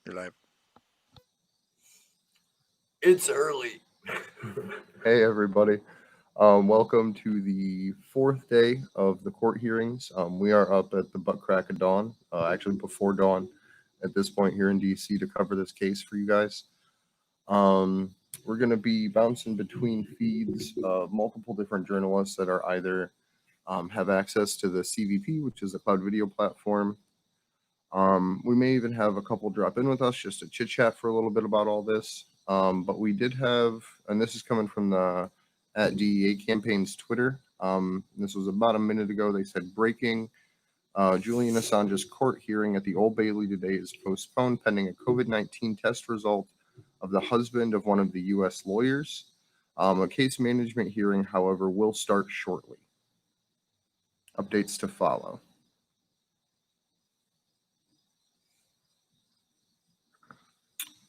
You're live. It's early. Hey, everybody. Welcome to the fourth day of the court hearings. We are up at the butt crack of dawn, actually before dawn at this point here in DC to cover this case for you guys. We're going to be bouncing between feeds of multiple different journalists that are either have access to the CVP, which is a cloud video platform. We may even have a couple drop in with us just to chit chat for a little bit about all this. But we did have, and this is coming from the @DEA campaign's Twitter. This was about a minute ago. They said breaking. Julian Assange's court hearing at the Old Bailey today is postponed pending a COVID-19 test result of the husband of one of the U.S. lawyers. A case management hearing, however, will start shortly. Updates to follow.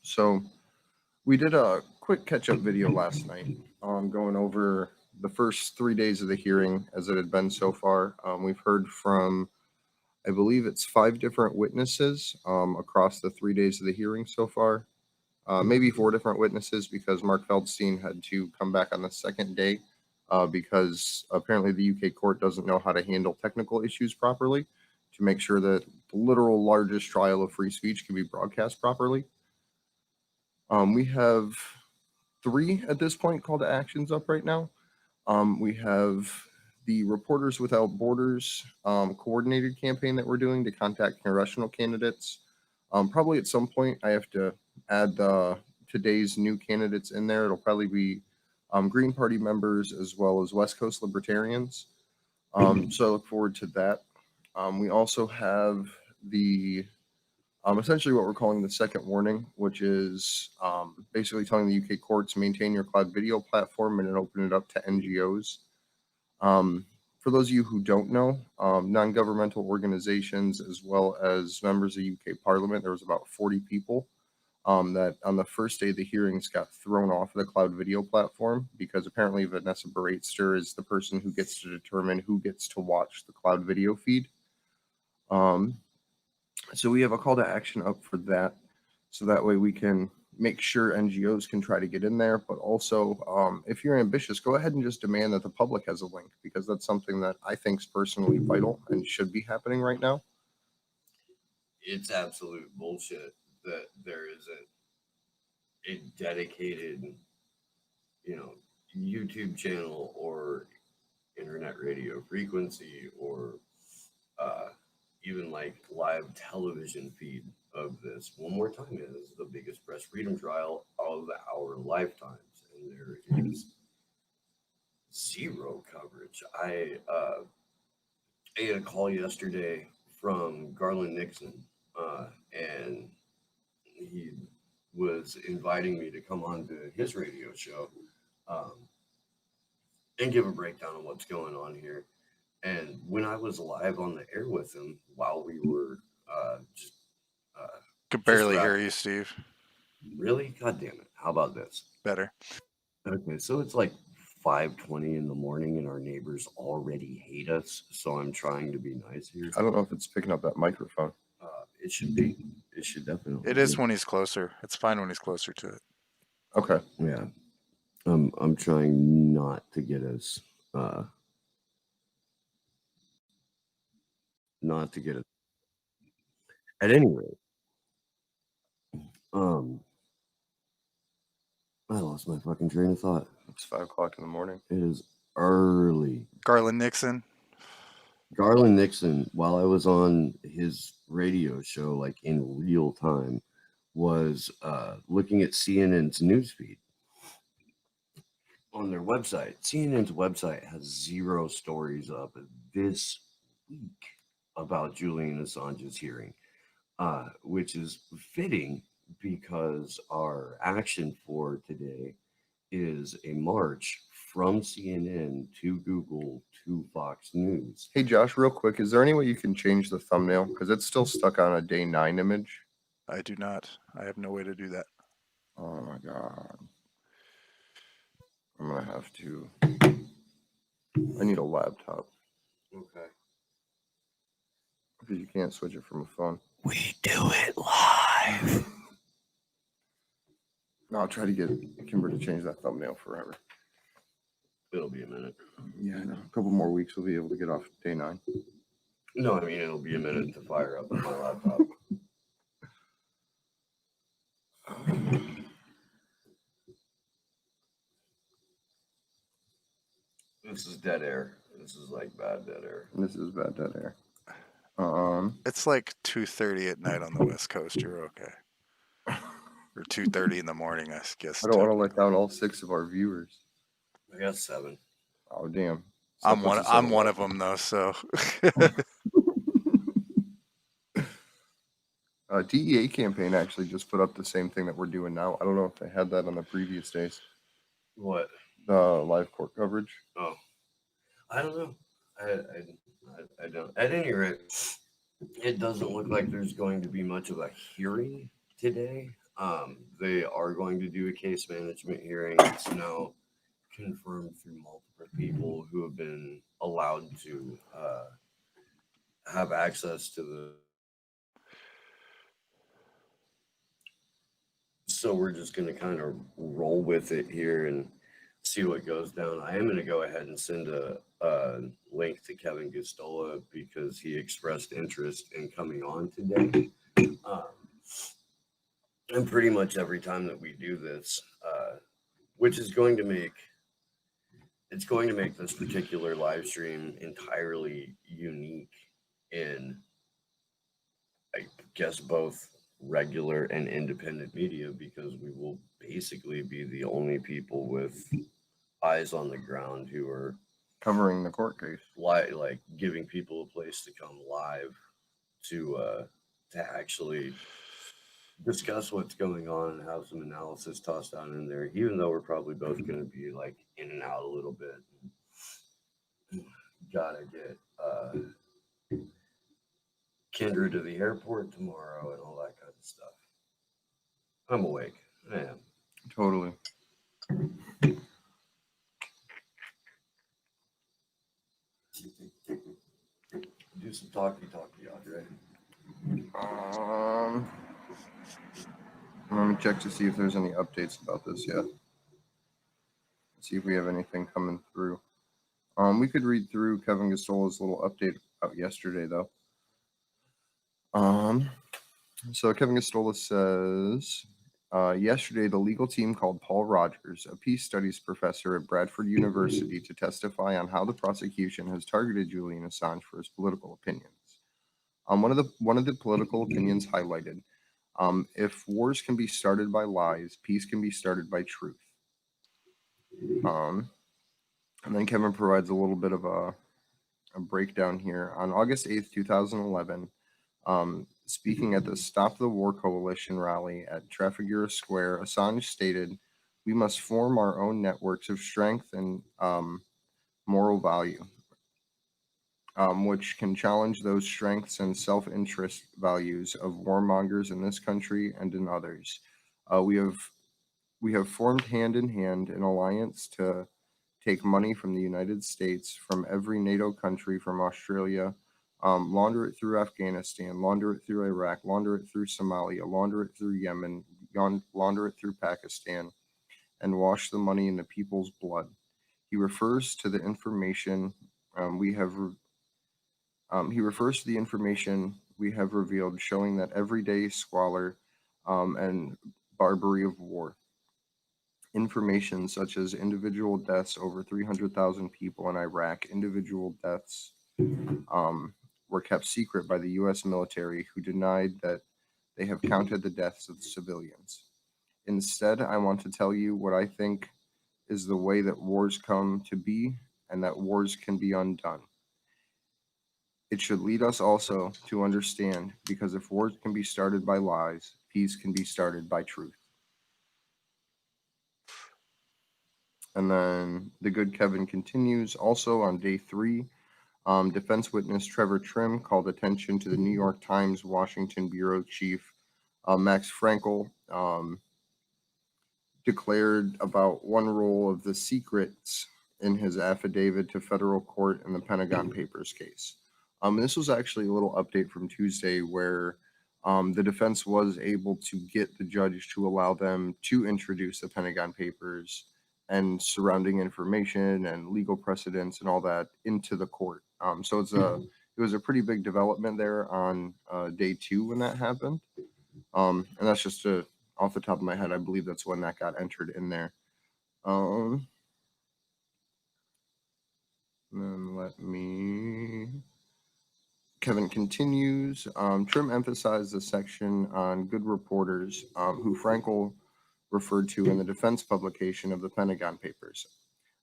So we did a quick catch-up video last night going over the first 3 days of the hearing as it had been so far. We've heard from, I believe it's 5 different witnesses across the 3 days of the hearing so far. Maybe 4 different witnesses because Mark Feldstein had to come back on the second day because apparently the UK court doesn't know how to handle technical issues properly to make sure that the literal largest trial of free speech can be broadcast properly. We have 3 at this point call to actions up right now. We have the Reporters Without Borders coordinated campaign that we're doing to contact congressional candidates. Probably at some point I have to add today's new candidates in there. It'll probably be Green Party members as well as West Coast Libertarians. So I look forward to that. We also have the essentially what we're calling the second warning, which is basically telling the UK courts maintain your cloud video platform and then open it up to NGOs. For those of you who don't know, non-governmental organizations as well as members of UK Parliament, there was about 40 people that on the first day of the hearings got thrown off of the cloud video platform because apparently Vanessa Baraitster is the person who gets to determine who gets to watch the cloud video feed. So we have a call to action up for that. So that way we can make sure NGOs can try to get in there. But also, if you're ambitious, go ahead and just demand that the public has a link because that's something that I think is personally vital and should be happening right now. It's absolute bullshit that there isn't a dedicated, YouTube channel or internet radio frequency or even like live television feed of this. One more time, it is the biggest press freedom trial of our lifetimes, and there is zero coverage. I had a call yesterday from Garland Nixon, and he was inviting me to come on to his radio show and give a breakdown of what's going on here. And when I was live on the air with him while we were Could barely hear you, Steve. Really? God damn it. How about this? Better. Okay, so it's like 5:20 in the morning and our neighbors already hate us, so I'm trying to be nice here. I don't know if it's picking up that microphone. It should be. It should definitely. It is when he's closer. It's fine when he's closer to it. Okay. Yeah. I'm trying not to get us at any rate. I lost my fucking train of thought. It's 5 o'clock in the morning. It is early. Garland Nixon, while I was on his radio show, like in real time, was looking at CNN's newsfeed on their website. CNN's website has 0 stories up this week about Julian Assange's hearing, which is fitting because our action for today is a march from CNN to Google to Fox News. Hey, Josh, real quick, is there any way you can change the thumbnail? Because it's still stuck on a day 9 image. I do not. I have no way to do that. Oh, my God. I'm going to have to. I need a laptop. Okay. Because you can't switch it from a phone. We do it live. I'll try to get Kimber to change that thumbnail forever. It'll be a minute. Yeah, I know. A couple more weeks we'll be able to get off day 9. No, I mean, it'll be a minute to fire up my laptop. This is dead air. This is like bad dead air. This is bad dead air. It's like 2:30 at night on the West Coast. You're okay. Or 2:30 in the morning, I guess. I don't want to let technically. down all 6 of our viewers. I got 7. Oh damn! I'm one of them though. So DEA campaign actually just put up the same thing that we're doing now. I don't know if they had that on the previous days. What? The live court coverage. Oh, I don't know. I don't. At any rate, it doesn't look like there's going to be much of a hearing today. They are going to do a case management hearing. It's now confirmed through multiple people who have been allowed to have access to the. So we're just going to kind of roll with it here and see what goes down. I am going to go ahead and send a link to Kevin Gustola because he expressed interest in coming on today. And pretty much every time that we do this, which is going to make this particular live stream entirely unique in, I guess, both regular and independent media, because we will basically be the only people with eyes on the ground who are Covering the court case. like giving people a place to come live to actually discuss what's going on and have some analysis tossed down in there, even though we're probably both going to be like in and out a little bit. Gotta get Kendra to the airport tomorrow and all that kind of stuff. I'm awake. I am. Totally. Do some talky, Audrey. Let me check to see if there's any updates about this yet. See if we have anything coming through. We could read through Kevin Gustola's little update out yesterday, though. So Kevin Gustola says, yesterday the legal team called Paul Rogers, a peace studies professor at Bradford University, to testify on how the prosecution has targeted Julian Assange for his political opinions. One of the political opinions highlighted, if wars can be started by lies, peace can be started by truth. And then Kevin provides a little bit of a breakdown here. On August 8th, 2011, speaking at the Stop the War Coalition rally at Trafalgar Square, Assange stated, "We must form our own networks of strength and moral value, which can challenge those strengths and self-interest values of warmongers in this country and in others. We have formed hand in hand an alliance to take money from the United States, from every NATO country, from Australia, launder it through Afghanistan, launder it through Iraq, launder it through Somalia, launder it through Yemen, launder it through Pakistan, and wash the money in the people's blood." He refers to the information we have revealed, showing that everyday squalor and barbarity of war. Information such as individual deaths, over 300,000 people in Iraq, individual deaths were kept secret by the U.S. military, who denied that they have counted the deaths of civilians. Instead, I want to tell you what I think is the way that wars come to be, and that wars can be undone. It should lead us also to understand, because if wars can be started by lies, peace can be started by truth. And then the good Kevin continues. Also on day 3, defense witness Trevor Trim called attention to the New York Times Washington bureau chief Max Frankel, declared about one role of the secrets in his affidavit to federal court in the Pentagon Papers case. This was actually a little update from Tuesday where The defense was able to get the judge to allow them to introduce the Pentagon Papers and surrounding information and legal precedents and all that into the court. So it was a pretty big development there on day 2 when that happened. And that's just off the top of my head, I believe that's when that got entered in there. Then Kevin continues. Trim emphasized the section on good reporters who Frankel referred to in the defense publication of the Pentagon Papers.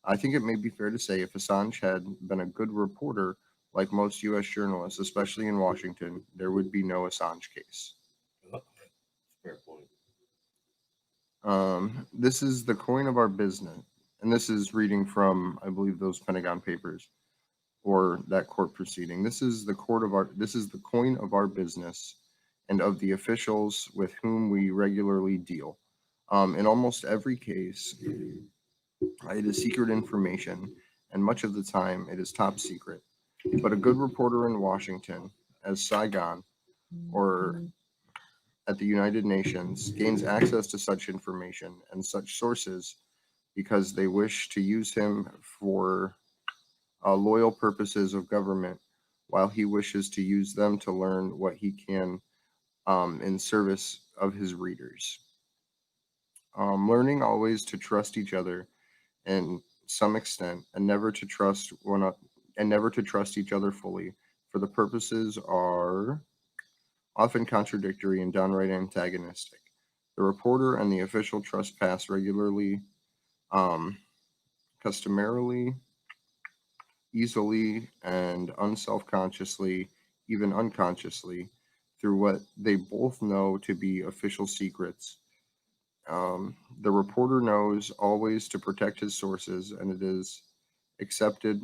I think it may be fair to say if Assange had been a good reporter, like most U.S. journalists, especially in Washington, there would be no Assange case. Fair point. This is the coin of our business, and this is reading from, I believe, those Pentagon Papers or that court proceeding. This is the coin of our business and of the officials with whom we regularly deal. In almost every case, it is secret information, and much of the time it is top secret. But a good reporter in Washington, as Saigon, or at the United Nations, gains access to such information and such sources because they wish to use him for loyal purposes of government, while he wishes to use them to learn what he can in service of his readers. Learning always to trust each other in some extent, and never to trust each other fully, for the purposes are often contradictory and downright antagonistic. The reporter and the official trespass regularly, customarily, easily, and unselfconsciously, even unconsciously, through what they both know to be official secrets. The reporter knows always to protect his sources, and it is expected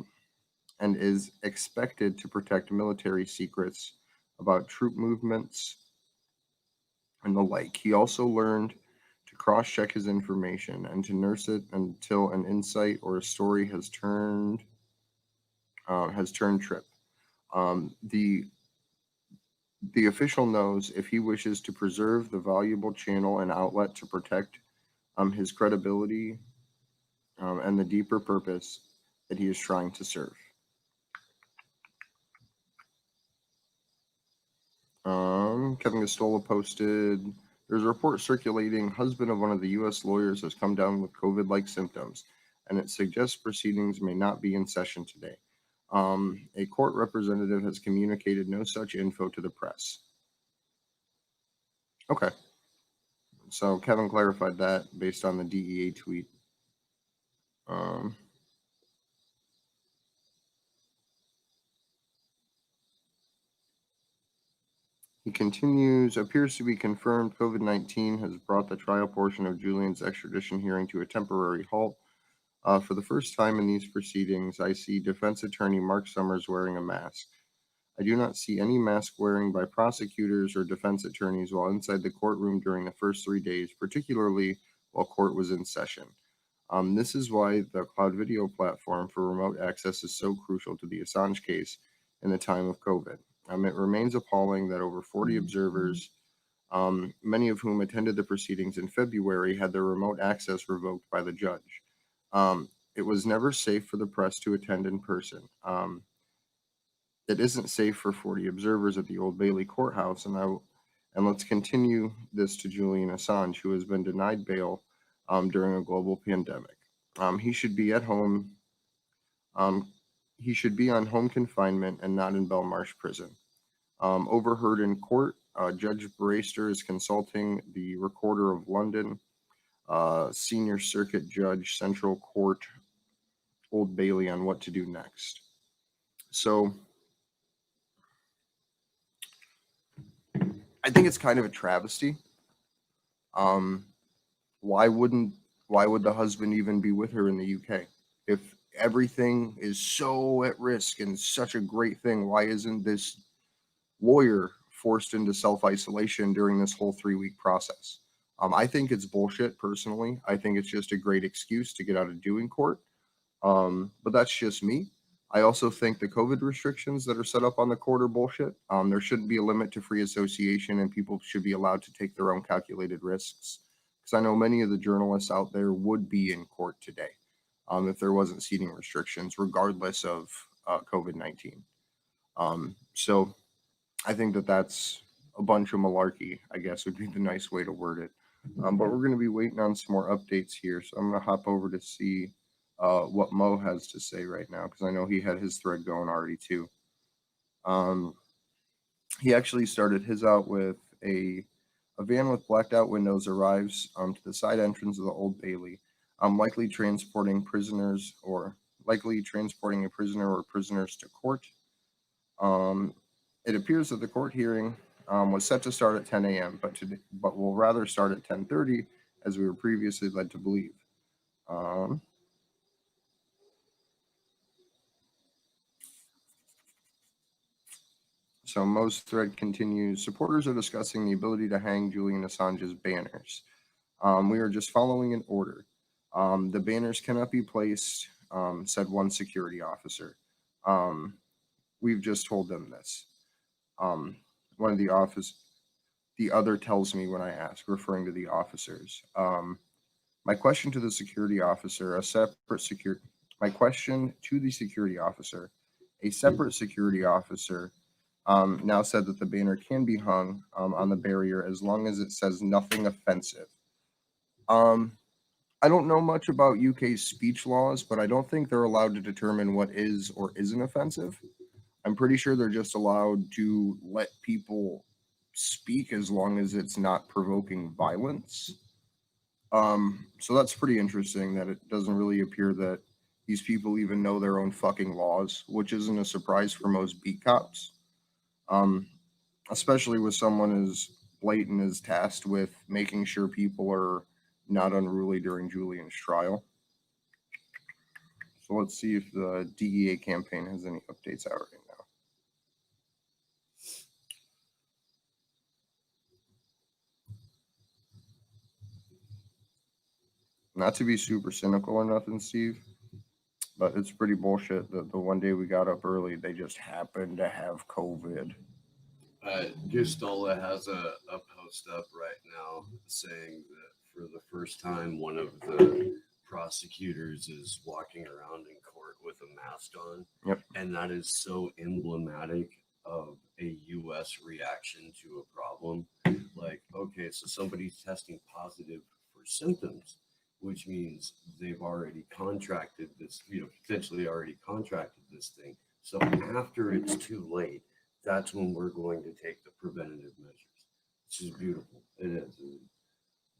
to protect military secrets about troop movements and the like. He also learned to cross-check his information and to nurse it until an insight or a story has turned trip. The official knows if he wishes to preserve the valuable channel and outlet to protect his credibility and the deeper purpose that he is trying to serve. Kevin Gastola posted, there's a report circulating, husband of one of the U.S. lawyers has come down with COVID-like symptoms, and it suggests proceedings may not be in session today. A court representative has communicated no such info to the press. Okay. So Kevin clarified that based on the DEA tweet. He continues, appears to be confirmed COVID-19 has brought the trial portion of Julian's extradition hearing to a temporary halt. For the first time in these proceedings, I see defense attorney Mark Summers wearing a mask. I do not see any mask wearing by prosecutors or defense attorneys while inside the courtroom during the first 3 days, particularly while court was in session. This is why the cloud video platform for remote access is so crucial to the Assange case in the time of COVID. It remains appalling that over 40 observers, many of whom attended the proceedings in February, had their remote access revoked by the judge. It was never safe for the press to attend in person. It isn't safe for 40 observers at the Old Bailey courthouse, and let's continue this to Julian Assange, who has been denied bail during a global pandemic. He should be at home. He should be on home confinement and not in Belmarsh prison. Overheard in court, Judge Brayster is consulting the Recorder of London, Senior Circuit Judge, Central Court, Old Bailey, on what to do next. So I think it's kind of a travesty. Why would the husband even be with her in the UK? If everything is so at risk and such a great thing, why isn't this lawyer forced into self-isolation during this whole 3-week process? I think it's bullshit personally. I think it's just a great excuse to get out of doing court. But that's just me. I also think the COVID restrictions that are set up on the court are bullshit. There should be a limit to free association, and people should be allowed to take their own calculated risks. Because I know many of the journalists out there would be in court today if there wasn't seating restrictions, regardless of COVID-19. So I think that that's a bunch of malarkey, I guess would be the nice way to word it. But we're going to be waiting on some more updates here. So I'm going to hop over to see what Mo has to say right now, because I know he had his thread going already too. He actually started his out with a van with blacked out windows arrives to the side entrance of the Old Bailey, likely transporting a prisoner or prisoners to court. It appears that the court hearing was set to start at 10 a.m., but will rather start at 10:30, as we were previously led to believe. So Mo's thread continues. Supporters are discussing the ability to hang Julian Assange's banners. We are just following an order. The banners cannot be placed, said one security officer. We've just told them this. One of the other tells me when I ask, referring to the officers. My question to the security officer, a separate security officer now said that the banner can be hung on the barrier as long as it says nothing offensive. I don't know much about UK's speech laws, but I don't think they're allowed to determine what is or isn't offensive. I'm pretty sure they're just allowed to let people speak as long as it's not provoking violence. So that's pretty interesting that it doesn't really appear that these people even know their own fucking laws, which isn't a surprise for most beat cops. Especially with someone as blatant as tasked with making sure people are not unruly during Julian's trial. So let's see if the DEA campaign has any updates out right now. Not to be super cynical or nothing, Steve, but it's pretty bullshit that the one day we got up early, they just happened to have COVID. Gustola has a post up right now saying that for the first time, one of the prosecutors is walking around in court with a mask on. Yep. And that is so emblematic of a U.S. reaction to a problem. Like, okay, so somebody's testing positive for symptoms, which means they've already contracted this, potentially already contracted this thing. So after it's too late, that's when we're going to take the preventative measures. Which is beautiful. It is a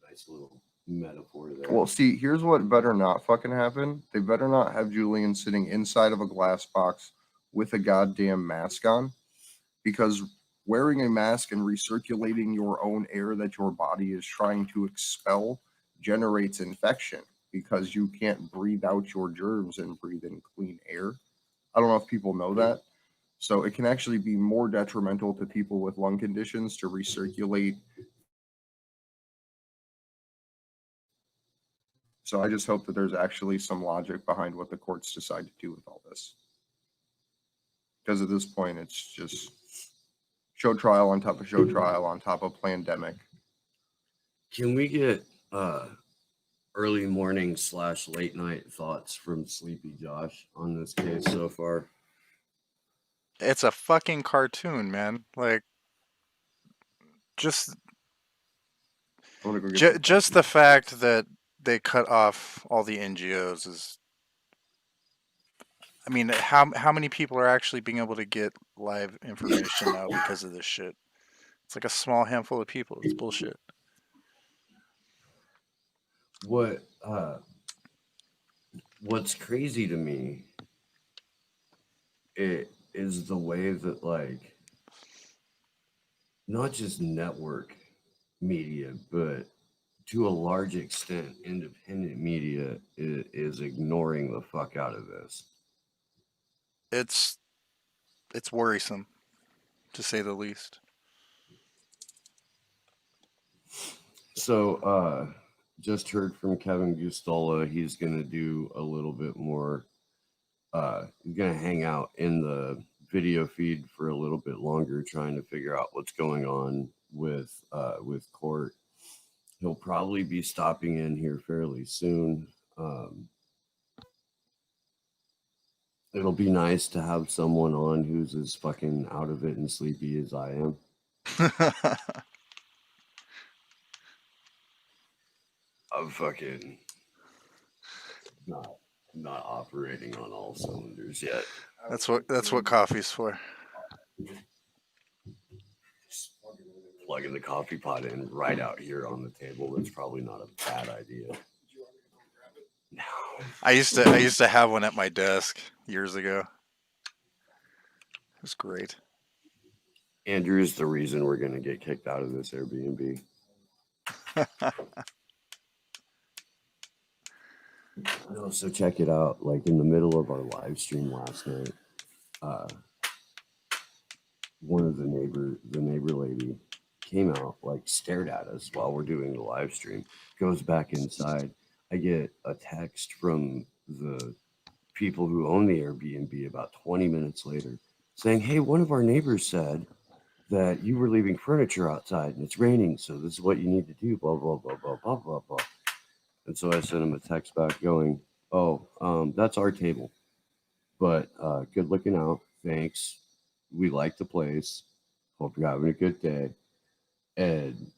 nice little metaphor there. Well, see, here's what better not fucking happen. They better not have Julian sitting inside of a glass box with a goddamn mask on, because wearing a mask and recirculating your own air that your body is trying to expel generates infection because you can't breathe out your germs and breathe in clean air. I don't know if people know that. So it can actually be more detrimental to people with lung conditions to recirculate. So I just hope that there's actually some logic behind what the courts decide to do with all this. Because at this point, it's just show trial on top of show trial on top of pandemic. Can we get early morning / late night thoughts from Sleepy Josh on this case so far? It's a fucking cartoon, man. Like, just the fact that they cut off all the NGOs is. I mean, how many people are actually being able to get live information now because of this shit? It's like a small handful of people. It's bullshit. What's crazy to me is the way that, like, not just network media, but to a large extent, independent media is ignoring the fuck out of this. It's worrisome, to say the least. So, just heard from Kevin Gustola. He's going to do a little bit more He's gonna hang out in the video feed for a little bit longer, trying to figure out what's going on with court. He'll probably be stopping in here fairly soon. It'll be nice to have someone on who's as fucking out of it and sleepy as I am. I'm fucking not operating on all cylinders yet. That's what coffee's for. Plugging the coffee pot in right out here on the table. That's probably not a bad idea. No. I used to have one at my desk years ago. It was great. Andrew is the reason we're gonna get kicked out of this Airbnb. No, so check it out. Like in the middle of our live stream last night, one of the neighbor lady came out, like stared at us while we're doing the live stream, goes back inside. I get a text from the people who own the Airbnb about 20 minutes later saying, hey, one of our neighbors said that you were leaving furniture outside and it's raining, so this is what you need to do, blah, blah, blah, blah, blah, blah, blah. And so I sent him a text back going, that's our table. But good looking out. Thanks. We like the place. Hope you're having a good day. And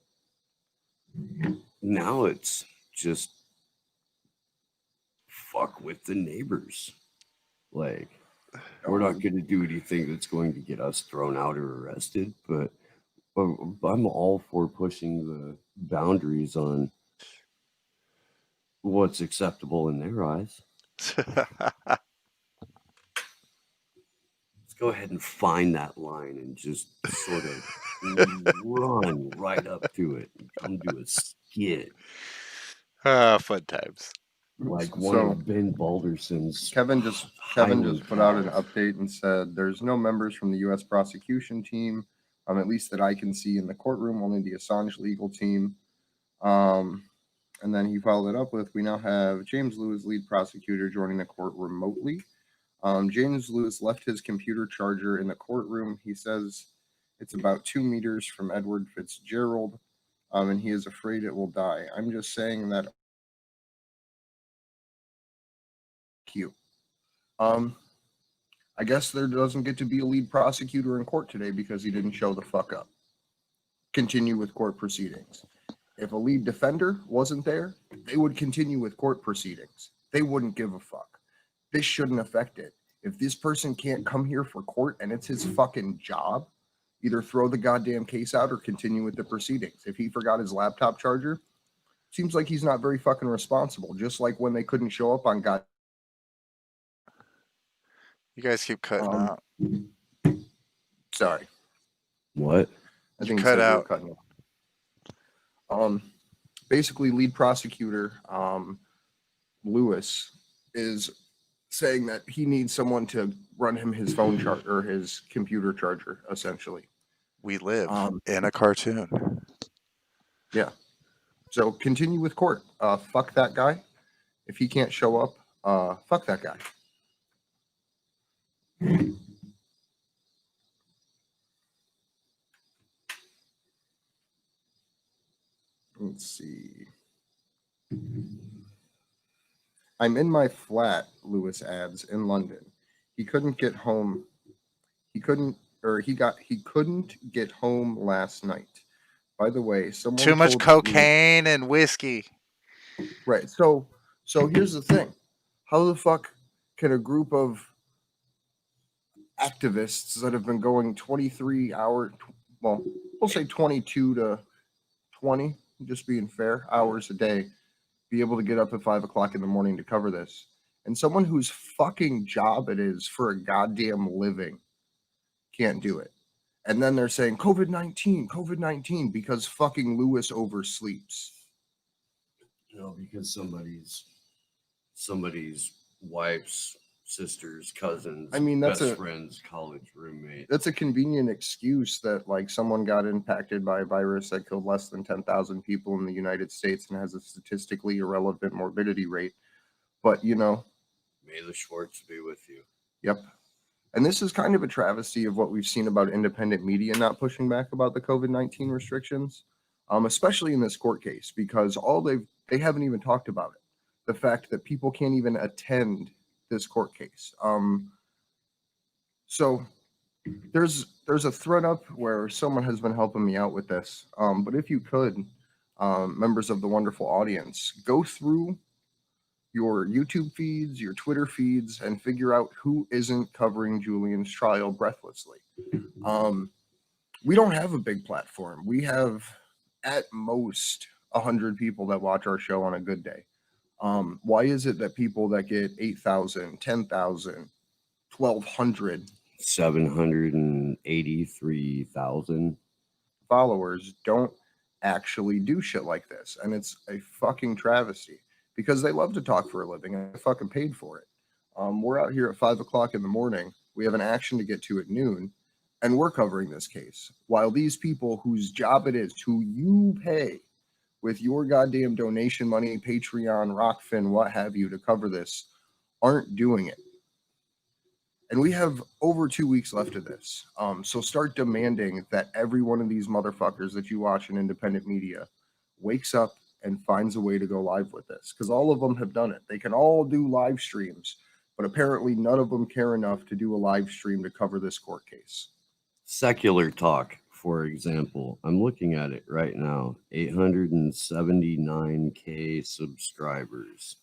now it's just fuck with the neighbors. Like, we're not going to do anything that's going to get us thrown out or arrested, but I'm all for pushing the boundaries on what's acceptable in their eyes. Let's go ahead and find that line and just sort of run right up to it and come do a skit. Fun times. Like one of Ben Balderson's. Kevin just put out an update and said there's no members from the U.S. prosecution team, at least that I can see in the courtroom, only the Assange legal team. And then he followed it up with, we now have James Lewis, lead prosecutor, joining the court remotely. James Lewis left his computer charger in the courtroom. He says it's about 2 meters from Edward Fitzgerald, and he is afraid it will die. I'm just saying that. Q. I guess there doesn't get to be a lead prosecutor in court today because he didn't show the fuck up. Continue with court proceedings. If a lead defender wasn't there, they would continue with court proceedings. They wouldn't give a fuck. This shouldn't affect it. If this person can't come here for court and it's his fucking job, either throw the goddamn case out or continue with the proceedings. If he forgot his laptop charger, seems like he's not very fucking responsible. Just like when they couldn't show up on God. You guys keep cutting out. Sorry. What? I think cut out. Cutting out. Basically, lead prosecutor Lewis is saying that he needs someone to run him his phone charger or his computer charger, essentially. We live in a cartoon. Yeah. So continue with court. Fuck that guy. If he can't show up, fuck that guy. Let's see. I'm in my flat, Lewis adds, in London. He couldn't get home. He couldn't get home last night. By the way, someone too much told cocaine and whiskey. Right. So here's the thing. How the fuck can a group of activists that have been going 23 hours, well, we'll say 22 to 20, just being fair, hours a day, be able to get up at 5 o'clock in the morning to cover this? And someone whose fucking job it is for a goddamn living can't do it. And then they're saying COVID-19 because fucking Lewis oversleeps. You know, because somebody's wife's sister's cousins, that's best friend's college roommate. That's a convenient excuse that like someone got impacted by a virus that killed less than 10,000 people in the United States and has a statistically irrelevant morbidity rate. But May the Schwartz be with you. Yep. And this is kind of a travesty of what we've seen about independent media not pushing back about the COVID-19 restrictions, especially in this court case, because they haven't even talked about it. The fact that people can't even attend this court case. So there's a thread up where someone has been helping me out with this. But if you could, members of the wonderful audience, go through your YouTube feeds, your Twitter feeds, and figure out who isn't covering Julian's trial breathlessly. We don't have a big platform. We have at most 100 people that watch our show on a good day. Why is it that people that get 8,000, 10,000, 1,200 783,000 followers don't actually do shit like this? And it's a fucking travesty because they love to talk for a living and they fucking paid for it. We're out here at 5 o'clock in the morning. We have an action to get to at noon, and we're covering this case. While these people whose job it is, who you pay with your goddamn donation money, Patreon, Rockfin, what have you, to cover this, aren't doing it. And we have over 2 weeks left of this. So start demanding that every one of these motherfuckers that you watch in independent media wakes up and finds a way to go live with this. Because all of them have done it. They can all do live streams, but apparently none of them care enough to do a live stream to cover this court case. Secular Talk, for example, I'm looking at it right now, 879K subscribers.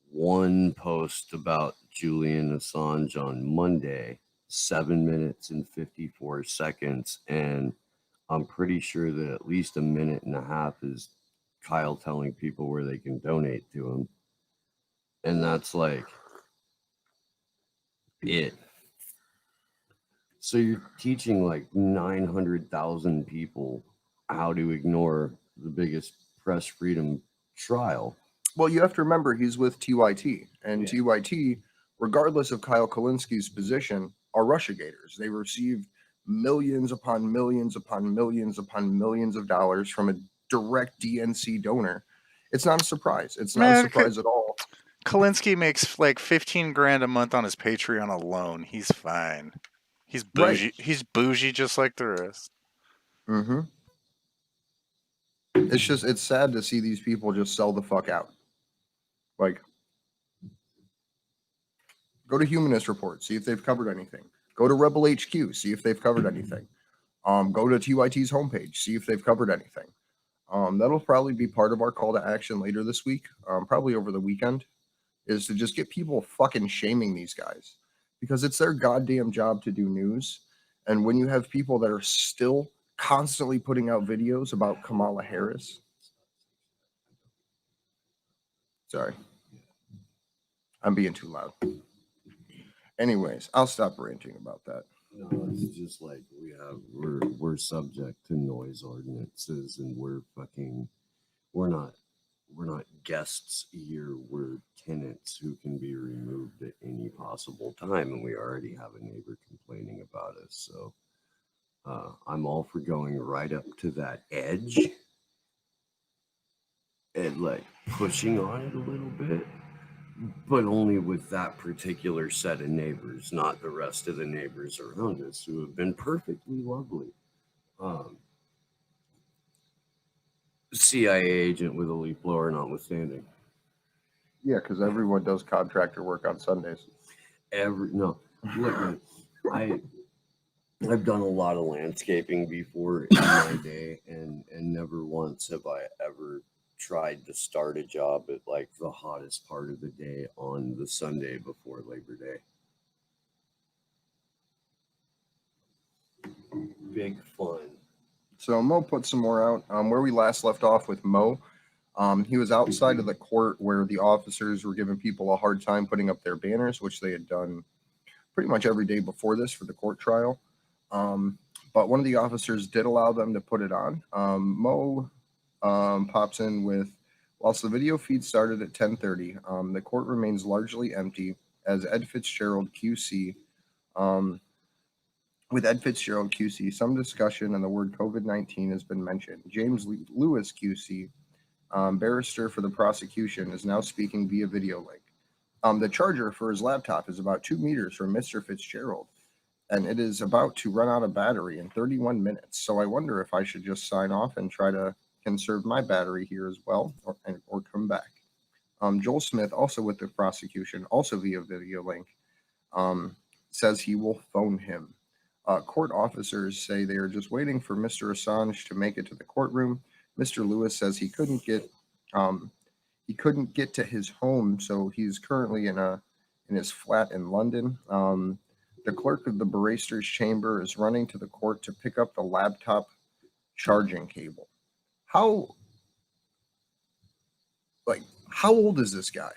One post about Julian Assange on Monday, 7 minutes and 54 seconds. And I'm pretty sure that at least a minute and a half is Kyle telling people where they can donate to him. And that's like it. So you're teaching like 900,000 people how to ignore the biggest press freedom trial. Well, you have to remember he's with TYT, and Yeah. TYT, regardless of Kyle Kalinski's position, are Russiagators. They received millions upon millions upon millions upon millions of dollars from a direct DNC donor. It's not a surprise. It's not a surprise at all. Kalinski makes like 15 grand a month on his Patreon alone. He's fine. He's bougie. Right. He's bougie just like the rest. Mm-hmm. It's sad to see these people just sell the fuck out. Like, go to Humanist Report, see if they've covered anything. Go to Rebel HQ, see if they've covered anything. Go to TYT's homepage, see if they've covered anything. That'll probably be part of our call to action later this week, probably over the weekend, is to just get people fucking shaming these guys because it's their goddamn job to do news. And when you have people that are still constantly putting out videos about Kamala Harris. Sorry. I'm being too loud. Anyways, I'll stop ranting about that. No, it's just like we're subject to noise ordinances, and we're not guests here. We're tenants who can be removed at any possible time, and we already have a neighbor complaining about us. So I'm all for going right up to that edge and like pushing on it a little bit, but only with that particular set of neighbors, not the rest of the neighbors around us who have been perfectly lovely. CIA agent with a leaf blower notwithstanding. Yeah, because everyone does contractor work on Sundays. Look, man, I've done a lot of landscaping before in my day, and never once have I ever tried to start a job at like the hottest part of the day on the Sunday before Labor Day. Big fun. So Mo put some more out. Where we last left off with Mo, he was outside of the court where the officers were giving people a hard time putting up their banners, which they had done pretty much every day before this for the court trial. But one of the officers did allow them to put it on. Mo pops in with, whilst the video feed started at 10:30, the court remains largely empty as Ed Fitzgerald QC, with Ed Fitzgerald QC, some discussion on the word COVID-19 has been mentioned. James Lewis QC, barrister for the prosecution, is now speaking via video link. The charger for his laptop is about 2 meters from Mr. Fitzgerald, and it is about to run out of battery in 31 minutes. So I wonder if I should just sign off and try to conserve my battery here as well, or come back. Joel Smith, also with the prosecution, also via video link, says he will phone him. Court officers say they are just waiting for Mr. Assange to make it to the courtroom. Mr. Lewis says he couldn't get to his home, so he's currently in his flat in London. The clerk of the barrister's chamber is running to the court to pick up the laptop charging cable. How old is this guy?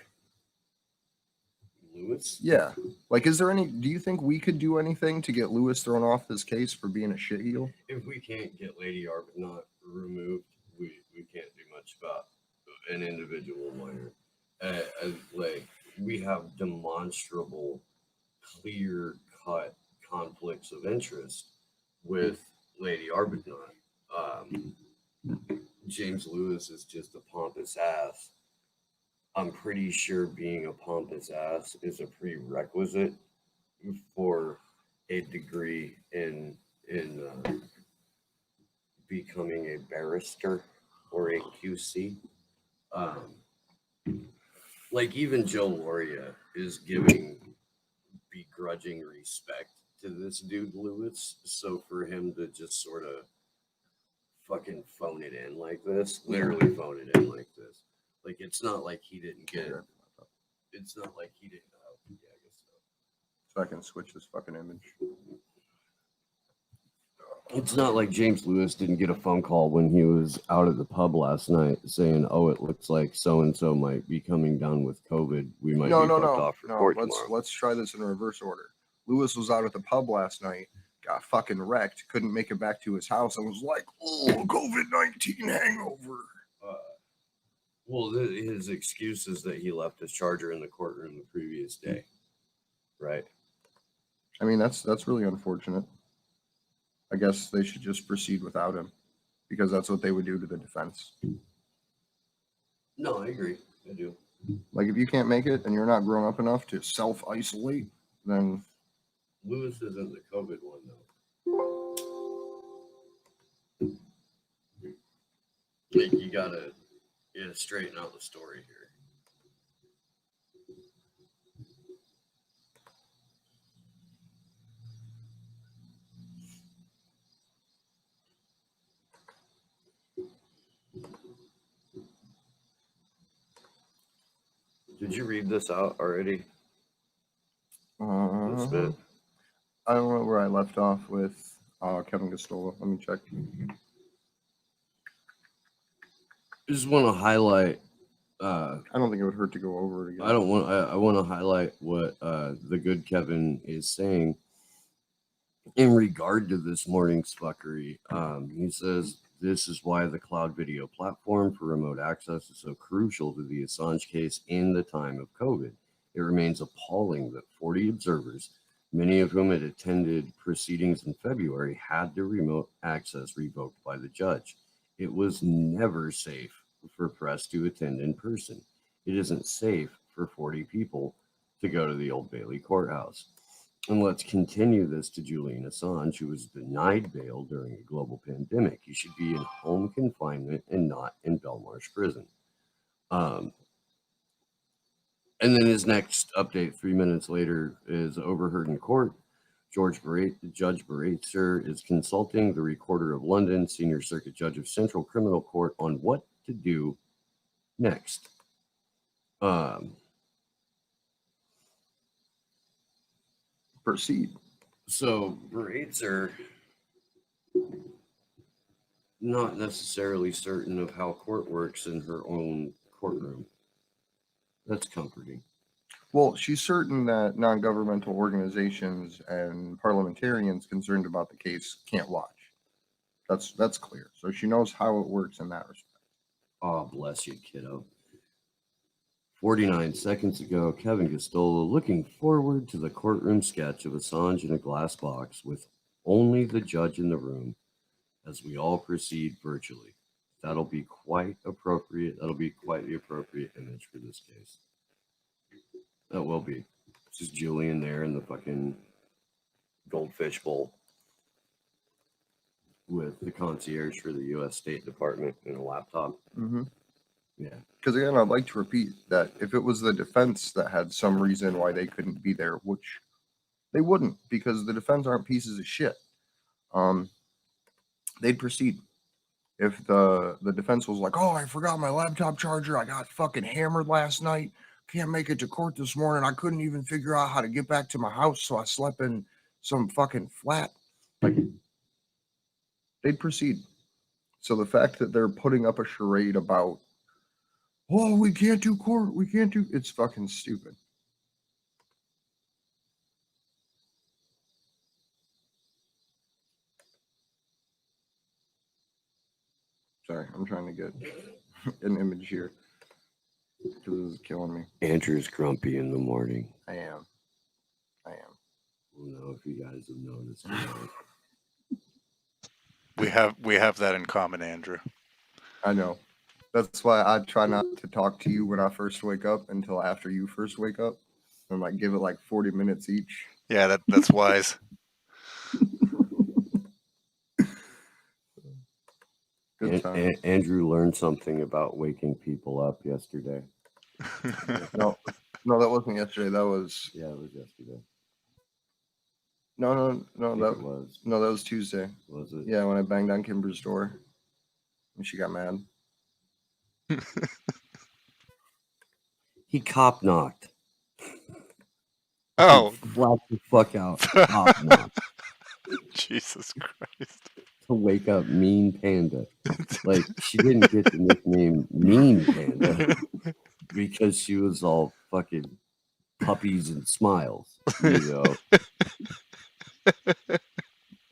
Lewis? Yeah. Do you think we could do anything to get Lewis thrown off this case for being a shitheel? If we can't get Lady Arbuthnot removed, we can't do much about an individual minor. We have demonstrable, clear-cut conflicts of interest with Lady Arbuthnot. James Lewis is just a pompous ass. I'm pretty sure being a pompous ass is a prerequisite for a degree in becoming a barrister or a QC. Even Joe Loria is giving begrudging respect to this dude Lewis. So for him to just sort of fucking phone it in like this, literally phone it in like this. It's not like he didn't get it. It's not like he didn't know. Yeah, I guess so. So I can switch this fucking image. It's not like James Lewis didn't get a phone call when he was out at the pub last night saying, "Oh, it looks like so and so might be coming down with COVID. We might be fucked off for court tomorrow." Let's try this in reverse order. Lewis was out at the pub last night, got fucking wrecked, couldn't make it back to his house, and was like, "Oh, COVID-19 hangover." His excuse is that he left his charger in the courtroom the previous day, right? I mean, that's really unfortunate. I guess they should just proceed without him, because that's what they would do to the defense. No, I agree. I do. If you can't make it and you're not grown up enough to self-isolate, then Lewis isn't the COVID one, though. You gotta straighten out the story here. Did you read this out already? This bit? I don't know where I left off with Kevin Gostola. Let me check. I just want to highlight. I don't think it would hurt to go over it again. I want to highlight what the good Kevin is saying in regard to this morning's fuckery. He says this is why the cloud video platform for remote access is so crucial to the Assange case in the time of COVID. It remains appalling that 40 observers, many of whom had attended proceedings in February, had their remote access revoked by the judge. It was never safe for press to attend in person. It isn't safe for 40 people to go to the Old Bailey courthouse. And let's continue this to Julian Assange, who was denied bail during a global pandemic. He should be in home confinement and not in Belmarsh prison. And then his next update 3 minutes later is overheard in court. Judge Baratzer is consulting the Recorder of London, Senior Circuit Judge of Central Criminal Court, on what to do next. Proceed. So Baratzer, not necessarily certain of how court works in her own courtroom. That's comforting. Well, she's certain that non-governmental organizations and parliamentarians concerned about the case can't watch. That's clear. So she knows how it works in that respect. Oh, bless you, kiddo. 49 seconds ago, Kevin Gostola looking forward to the courtroom sketch of Assange in a glass box with only the judge in the room as we all proceed virtually. That'll be quite appropriate. That'll be quite the appropriate image for this case. That will be. It's just Julian there in the fucking goldfish bowl with the concierge for the U.S. State Department and a laptop. Mm-hmm. Yeah. Because again, I'd like to repeat that if it was the defense that had some reason why they couldn't be there, which they wouldn't, because the defense aren't pieces of shit, they'd proceed. If the defense was like, "Oh, I forgot my laptop charger. I got fucking hammered last night. Can't make it to court this morning. I couldn't even figure out how to get back to my house, so I slept in some fucking flat." Like, they'd proceed. So the fact that they're putting up a charade about, "Oh, we can't do court. We can't do," it's fucking stupid. Sorry, I'm trying to get an image here because this is killing me. Andrew's grumpy in the morning. I am. I don't know if you guys have noticed. We have that in common, Andrew. I know. That's why I try not to talk to you when I first wake up until after you first wake up, and like give it like 40 minutes each. Yeah, that's wise. Andrew learned something about waking people up yesterday. No, that wasn't yesterday. That was it was yesterday. No, that was. No, that was Tuesday. Was it? Yeah, when I banged on Kimber's door, and she got mad. He cop knocked. Oh, flat the fuck out. Cop knocked. Jesus Christ. To wake up Mean Panda. Like, she didn't get the nickname Mean Panda because she was all fucking puppies and smiles, you know.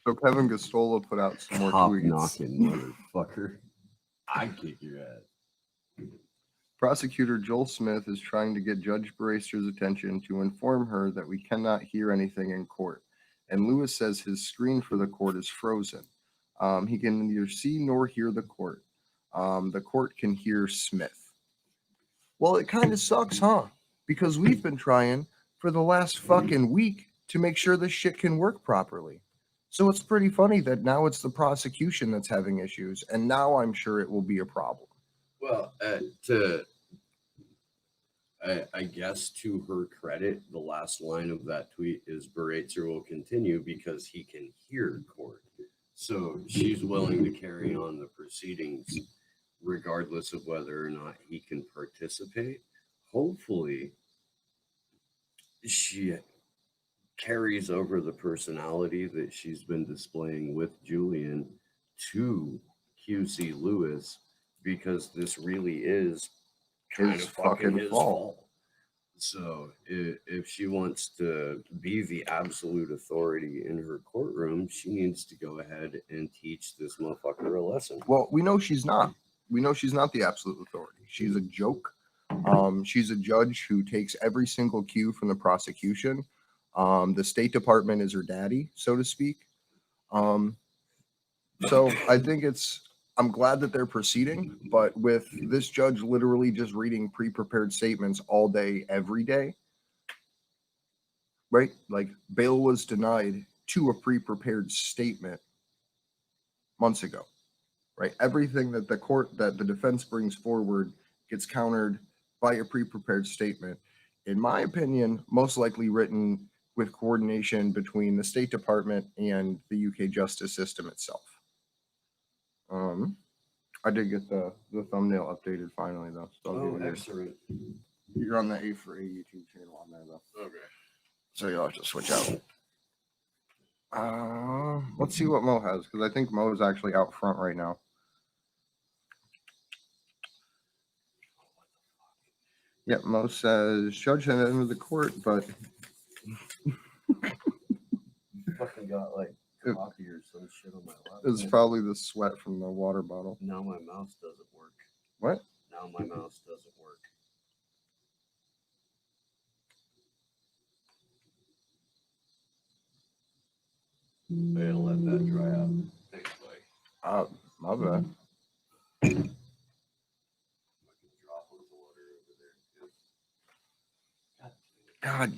So Kevin Gastola put out some more Cop tweets. knocking, motherfucker. I kick your ass. Prosecutor Joel Smith is trying to get Judge Bracer's attention to inform her that we cannot hear anything in court. And Lewis says his screen for the court is frozen. He can neither see nor hear the court. The court can hear Smith. Well, it kind of sucks, huh? Because we've been trying for the last fucking week to make sure this shit can work properly. So it's pretty funny that now it's the prosecution that's having issues, and now I'm sure it will be a problem. Well, I guess to her credit, the last line of that tweet is Baratzer will continue because he can hear court. So she's willing to carry on the proceedings regardless of whether or not he can participate. Hopefully, she carries over the personality that she's been displaying with Julian to QC Lewis, because this really is kind of fucking his fault. So if she wants to be the absolute authority in her courtroom, she needs to go ahead and teach this motherfucker a lesson. Well, we know she's not. We know she's not the absolute authority. She's a joke. She's a judge who takes every single cue from the prosecution. The State Department is her daddy, so to speak. So I think I'm glad that they're proceeding, but with this judge literally just reading pre-prepared statements all day, every day, right? Like, bail was denied to a pre-prepared statement months ago, right? Everything that the defense brings forward gets countered by a pre-prepared statement. In my opinion, most likely written with coordination between the State Department and the UK justice system itself. I did get the thumbnail updated finally, though. So excellent. You're on the A4A YouTube channel on there, though. Okay. So you'll have to switch out. Let's see what Mo has, because I think Mo is actually out front right now. Yep, Mo says judge at the end of the court, but Fucking got like coffee or some shit on my lap. it's probably the sweat from the water bottle. Now my mouse doesn't work. What? Now my mouse doesn't work. I gotta let that dry out. Thanks, buddy. My bad.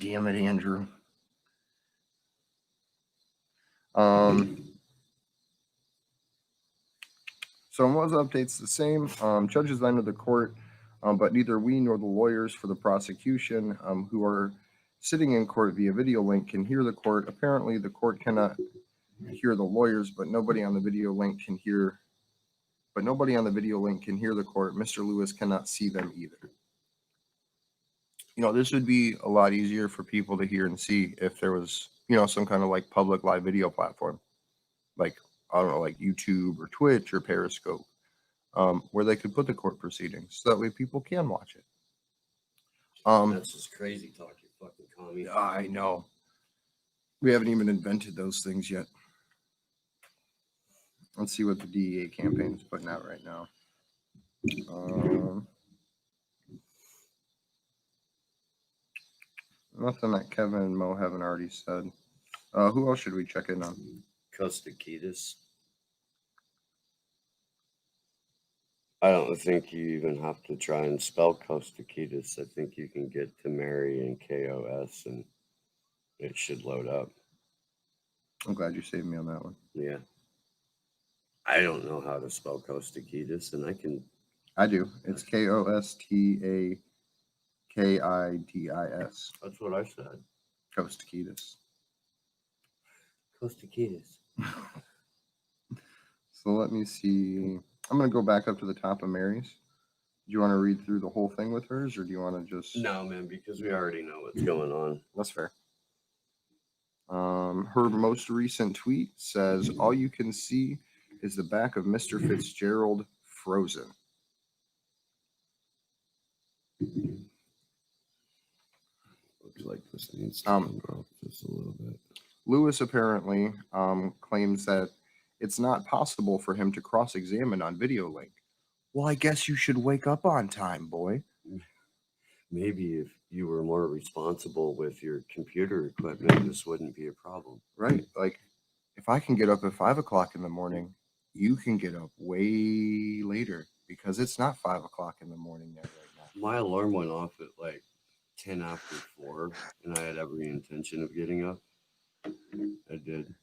damn it, Andrew. So in was updates the same. Judges entered the court, but neither we nor the lawyers for the prosecution, who are sitting in court via video link, can hear the court. Apparently, the court cannot hear the lawyers, but nobody on the video link can hear. But nobody on the video link can hear the court. Mr. Lewis cannot see them either. You know, this would be a lot easier for people to hear and see if there was, you know, some kind of like public live video platform, like, I don't know, like YouTube or Twitch or Periscope, where they could put the court proceedings so that way people can watch it. That's just crazy talk, you fucking commie. I know. We haven't even invented those things yet. Let's see what the DEA campaign is putting out right now. Nothing that Kevin and Mo haven't already said. Who else should we check in on? Costakitas. I don't think you even have to try and spell Costakitas. I think you can get to Mary and KOS and it should load up. I'm glad you saved me on that one. Yeah. I don't know how to spell Costakitas, and I can. I do. It's Kostakidis. That's what I said. Costakitas. Costakitas. So let me see. I'm going to go back up to the top of Mary's. Do you want to read through the whole thing with hers, or do you want to just... No, man, because we already know what's going on. That's fair. Her most recent tweet says, all you can see is the back of Mr. Fitzgerald frozen. Looks like this needs to come up just a little bit. Lewis apparently claims that it's not possible for him to cross-examine on video link. Well, I guess you should wake up on time, boy. Maybe if you were more responsible with your computer equipment, this wouldn't be a problem. Right. Like, if I can get up at 5 o'clock in the morning, you can get up way later because it's not 5 o'clock in the morning there right now. My alarm went off at like 10 after 4, and I had every intention of getting up. I did.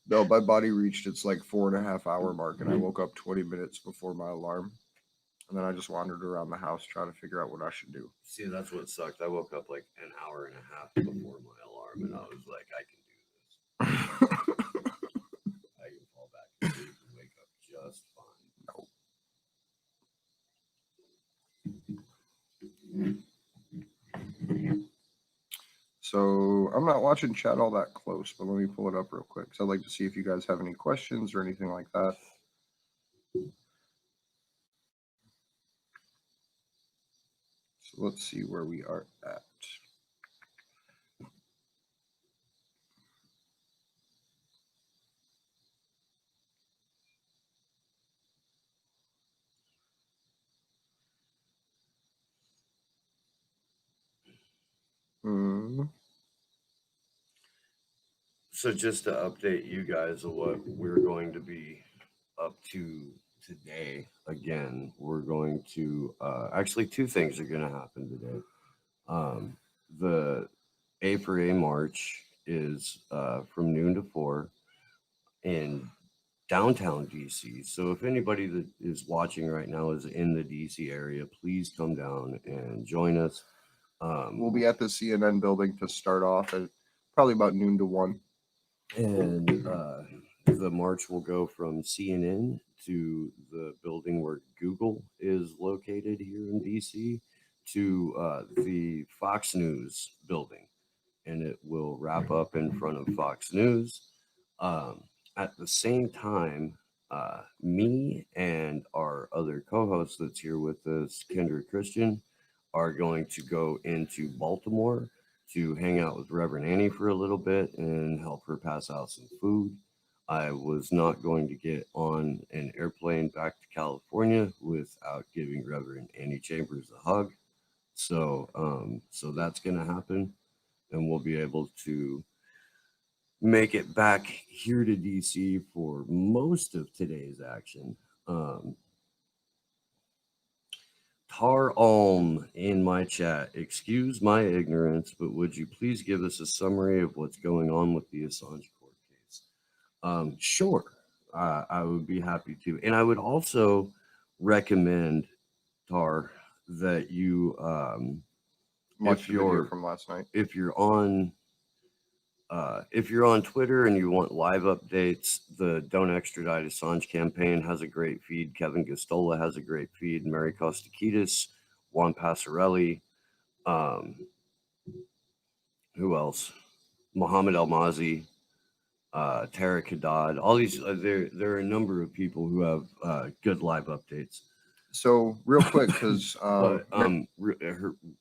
No, my body reached its like 4.5 hour mark, and I woke up 20 minutes before my alarm. And then I just wandered around the house trying to figure out what I should do. See, that's what sucked. I woke up like an hour and a half before my alarm, and I was like, I can do this. I can fall back asleep and wake up just fine. So I'm not watching chat all that close, but let me pull it up real quick. So I'd like to see if you guys have any questions or anything like that. So let's see where we are at. So just to update you guys of what we're going to be up to today, again, we're going to, actually 2 things are going to happen today. The A4A March is from noon to 4 in downtown DC. So if anybody that is watching right now is in the DC area, please come down and join us. We'll be at the CNN building to start off at probably about noon to 1. And the march will go from CNN to the building where Google is located here in DC to the Fox News building. And it will wrap up in front of Fox News. At the same time, me and our other co-host that's here with us, Kendra Christian, are going to go into Baltimore to hang out with Reverend Annie for a little bit and help her pass out some food. I was not going to get on an airplane back to California without giving Reverend Annie Chambers a hug. So that's going to happen, and we'll be able to make it back here to DC for most of today's action. Tar in my chat. Excuse my ignorance, but would you please give us a summary of what's going on with the Assange court case? Sure. I would be happy to. And I would also recommend, Tar, that you, Watch the video from last night. if you're on Twitter and you want live updates, the Don't Extradite Assange campaign has a great feed. Kevin Gostola has a great feed. Mary Kostakidis, Juan Passarelli, who else? Mohammed Almazi, Tarek Haddad. All these, there are a number of people who have good live updates. So real quick, because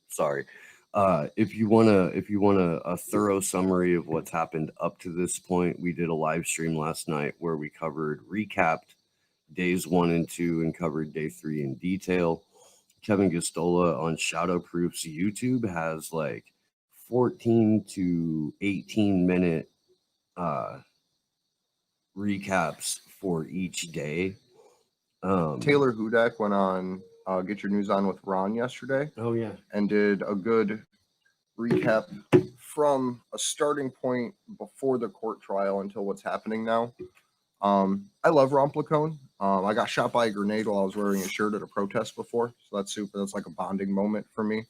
sorry. If you want a thorough summary of what's happened up to this point, we did a live stream last night where we recapped days 1 and 2 and covered day 3 in detail. Kevin Gostola on Shadowproof's YouTube has like 14 to 18 minute recaps for each day. Taylor Hudak went on Get Your News On with Ron yesterday. Oh yeah, and did a good recap from a starting point before the court trial until what's happening now. I love Ron Placone. I got shot by a grenade while I was wearing a shirt at a protest before, so that's super. That's like a bonding moment for me.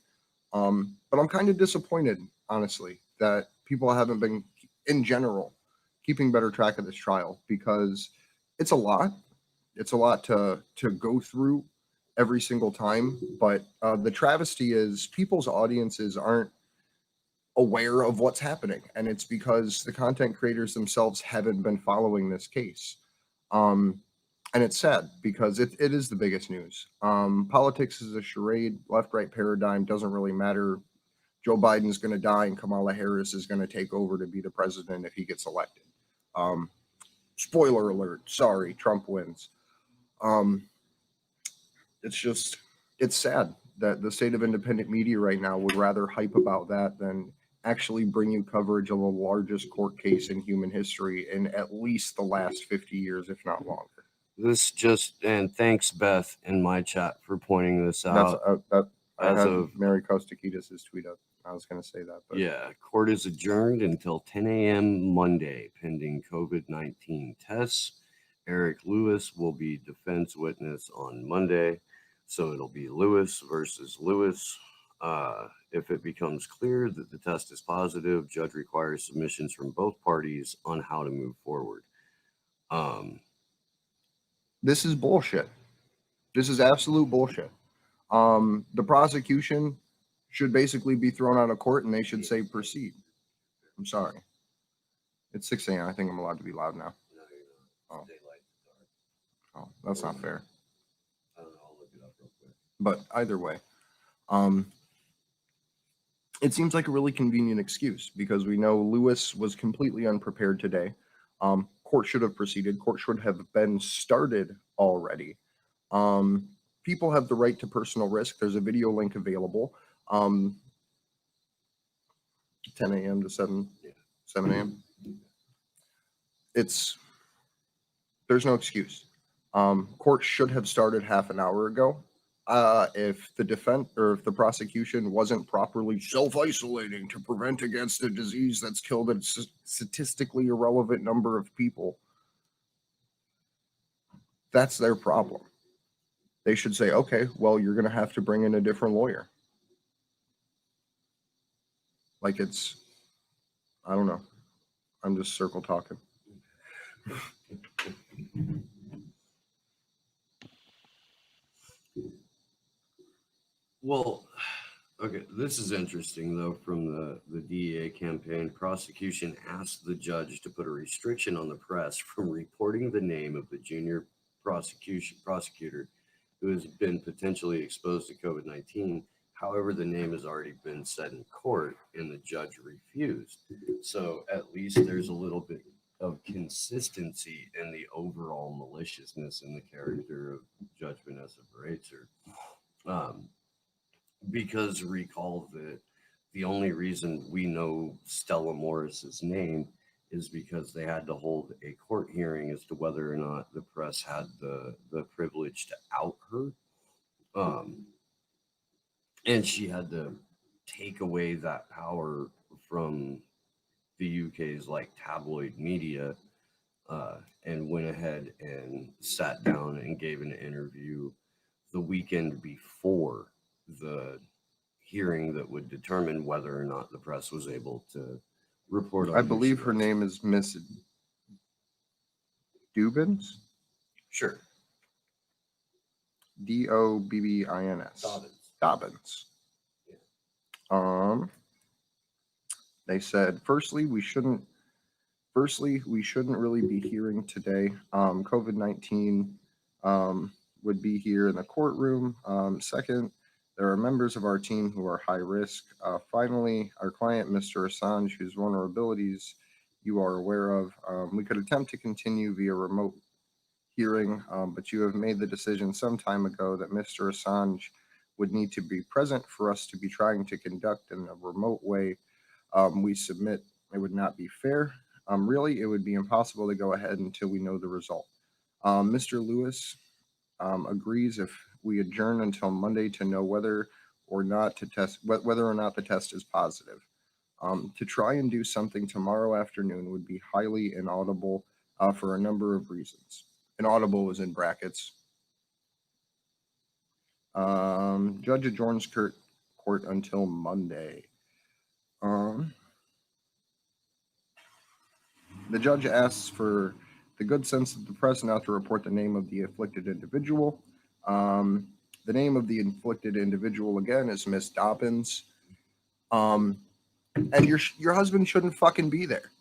But I'm kind of disappointed, honestly, that people haven't been, in general, keeping better track of this trial, because it's a lot. It's a lot to go through every single time. But the travesty is people's audiences aren't aware of what's happening, and it's because the content creators themselves haven't been following this case. And it's sad because it is the biggest news. Politics is a charade. Left-right paradigm doesn't really matter. Joe Biden's going to die and Kamala Harris is going to take over to be the president if he gets elected. Spoiler alert. Sorry, Trump wins. It's sad that the state of independent media right now would rather hype about that than actually bring you coverage of the largest court case in human history in at least the last 50 years, if not longer. And thanks, Beth, in my chat for pointing this out. I have Mary Kostakidis' tweet up. I was going to say that. But. Yeah, court is adjourned until 10 a.m. Monday, pending COVID-19 tests. Eric Lewis will be defense witness on Monday, so it'll be Lewis versus Lewis. If it becomes clear that the test is positive, judge requires submissions from both parties on how to move forward. This is bullshit. This is absolute bullshit. The prosecution should basically be thrown out of court and they should say proceed. I'm sorry. It's 6 a.m. I think I'm allowed to be loud now. Oh, that's not fair. But either way, it seems like a really convenient excuse because we know Lewis was completely unprepared today. Court should have proceeded. Court should have been started already. People have the right to personal risk. There's a video link available. 10 a.m. to 7 a.m. There's no excuse. Court should have started half an hour ago. If the defense or if the prosecution wasn't properly self-isolating to prevent against a disease that's killed a statistically irrelevant number of people, that's their problem. They should say, okay, well, you're going to have to bring in a different lawyer. Like I don't know. I'm just circle talking. Well, okay, this is interesting, though, from the DEA campaign. Prosecution asked the judge to put a restriction on the press from reporting the name of the junior prosecutor who has been potentially exposed to COVID-19. However, the name has already been said in court, and the judge refused. So at least there's a little bit of consistency in the overall maliciousness in the character of Judge Vanessa Breitzer. Because recall that the only reason we know Stella Morris's name is because they had to hold a court hearing as to whether or not the press had the privilege to out her. And she had to take away that power from the UK's like tabloid media, and went ahead and sat down and gave an interview the weekend before the hearing that would determine whether or not the press was able to report on I who believe she her was. name is Miss Dubins. Sure. Dobbins. Dobbins. Dobbins. Yeah. They said, firstly, we shouldn't really be hearing today. COVID-19 would be here in the courtroom. Second, there are members of our team who are high risk. Finally, our client, Mr. Assange, whose vulnerabilities you are aware of, we could attempt to continue via remote hearing, but you have made the decision some time ago that Mr. Assange would need to be present for us to be trying to conduct in a remote way. We submit it would not be fair. Really, it would be impossible to go ahead until we know the result. Mr. Lewis agrees if we adjourn until Monday to know whether or not the test is positive. To try and do something tomorrow afternoon would be highly inaudible for a number of reasons. Inaudible is in brackets. Judge adjourns court until Monday. The judge asks for the good sense of the press not to report the name of the afflicted individual. The name of the inflicted individual, again, is Miss Dobbins. And your husband shouldn't fucking be there.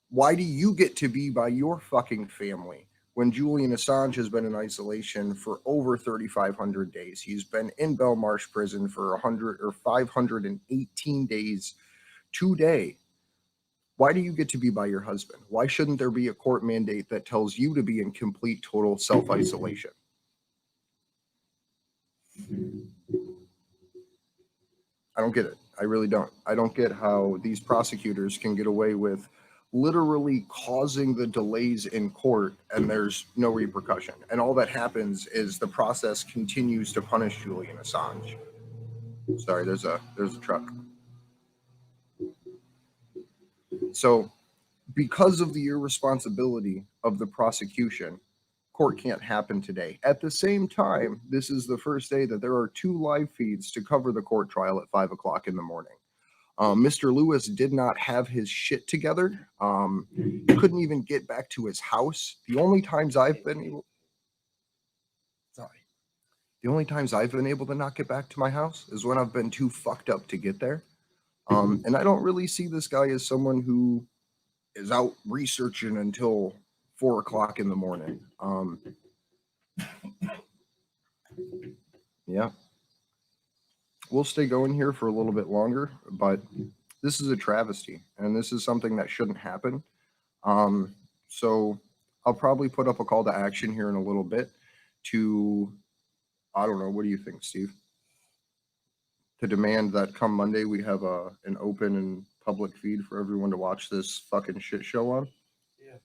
Why do you get to be by your fucking family when Julian Assange has been in isolation for over 3,500 days? He's been in Belmarsh prison for 518 days today. Why do you get to be by your husband? Why shouldn't there be a court mandate that tells you to be in complete, total self-isolation? I don't get it. I really don't. I don't get how these prosecutors can get away with literally causing the delays in court and there's no repercussion. And all that happens is the process continues to punish Julian Assange. Sorry, there's a truck. So because of the irresponsibility of the prosecution, court can't happen today. At the same time, this is the first day that there are 2 live feeds to cover the court trial at 5 o'clock in the morning. Mr. Lewis did not have his shit together. Couldn't even get back to his house. The only times I've been able to not get back to my house is when I've been too fucked up to get there. And I don't really see this guy as someone who is out researching until 4 o'clock in the morning. Yeah. We'll stay going here for a little bit longer, but this is a travesty and this is something that shouldn't happen. So I'll probably put up a call to action here in a little bit to, I don't know, what do you think, Steve? To demand that come Monday we have an open and public feed for everyone to watch this fucking shit show on? Yeah.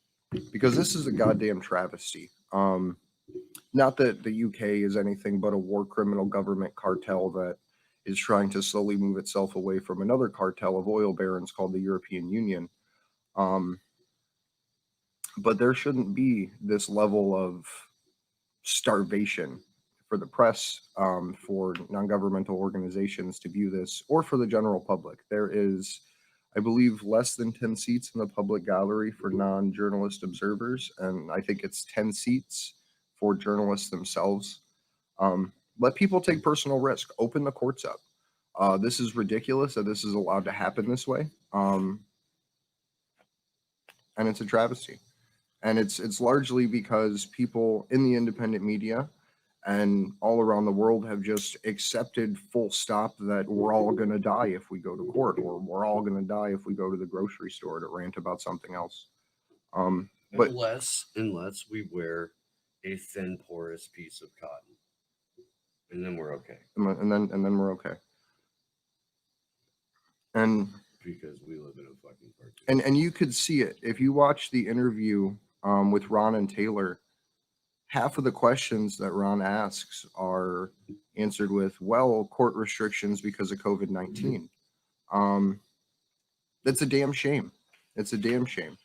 Because this is a goddamn travesty. Not that the UK is anything but a war criminal government cartel that is trying to slowly move itself away from another cartel of oil barons called the European Union. But there shouldn't be this level of starvation for the press, for non-governmental organizations to view this, or for the general public. There is, I believe, less than 10 seats in the public gallery for non-journalist observers, and I think it's 10 seats for journalists themselves. Let people take personal risk. Open the courts up. This is ridiculous that this is allowed to happen this way. And it's a travesty. And it's largely because people in the independent media and all around the world have just accepted full stop that we're all going to die if we go to court, or we're all going to die if we go to the grocery store to rant about something else. But unless we wear a thin, porous piece of cotton, and then we're okay. And then we're okay. And because we live in a fucking cartoon. And you could see it if you watch the interview with Ron and Taylor. Half of the questions that Ron asks are answered with, well, court restrictions because of COVID-19. That's a damn shame. It's a damn shame.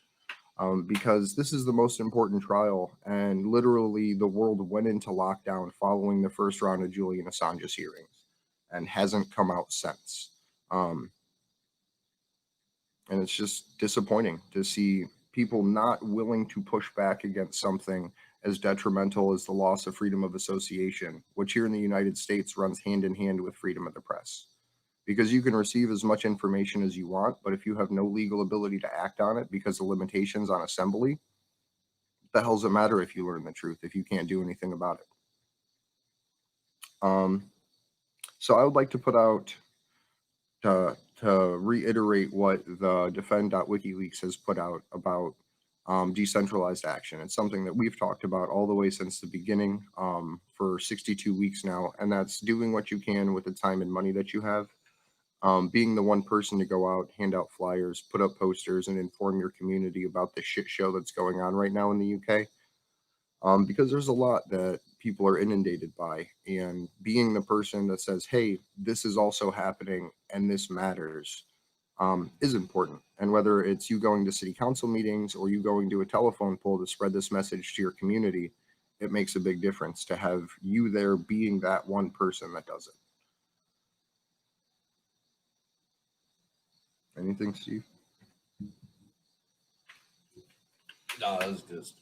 Because this is the most important trial, and literally the world went into lockdown following the first round of Julian Assange's hearings and hasn't come out since. And it's just disappointing to see people not willing to push back against something as detrimental as the loss of freedom of association, which here in the United States runs hand in hand with freedom of the press. Because you can receive as much information as you want, but if you have no legal ability to act on it because of limitations on assembly, what the hell does it matter if you learn the truth if you can't do anything about it? So I would like to put out to reiterate what the defend.wikileaks has put out about decentralized action. It's something that we've talked about all the way since the beginning for 62 weeks now, and that's doing what you can with the time and money that you have. Being the one person to go out, hand out flyers, put up posters, and inform your community about the shit show that's going on right now in the UK. Because there's a lot that people are inundated by, and being the person that says, hey, this is also happening and this matters is important. And whether it's you going to city council meetings or you going to a telephone pole to spread this message to your community, it makes a big difference to have you there being that one person that does it. Anything, Steve? No, that was just.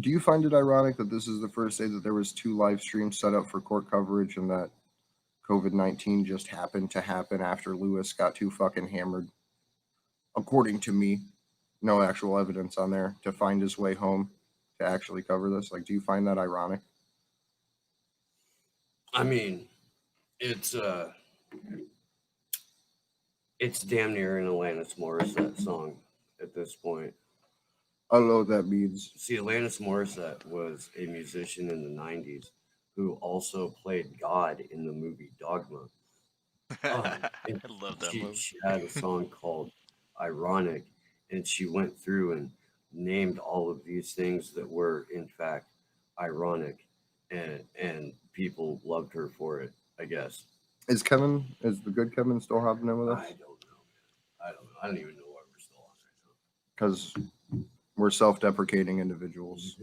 Do you find it ironic that this is the first day that there was 2 live streams set up for court coverage and that COVID-19 just happened to happen after Lewis got too fucking hammered? According to me, no actual evidence on there to find his way home to actually cover this. Like, do you find that ironic? I mean, it's damn near an Alanis Morissette song at this point. I don't know what that means. See, Alanis Morissette was a musician in the 90s who also played God in the movie Dogma. I love that movie. She had a song called Ironic, and she went through and named all of these things that were, in fact, ironic, and people loved her for it, I guess. Is the good Kevin still happening with us? I don't know. I don't even know why we're still on right now. Because we're self-deprecating individuals.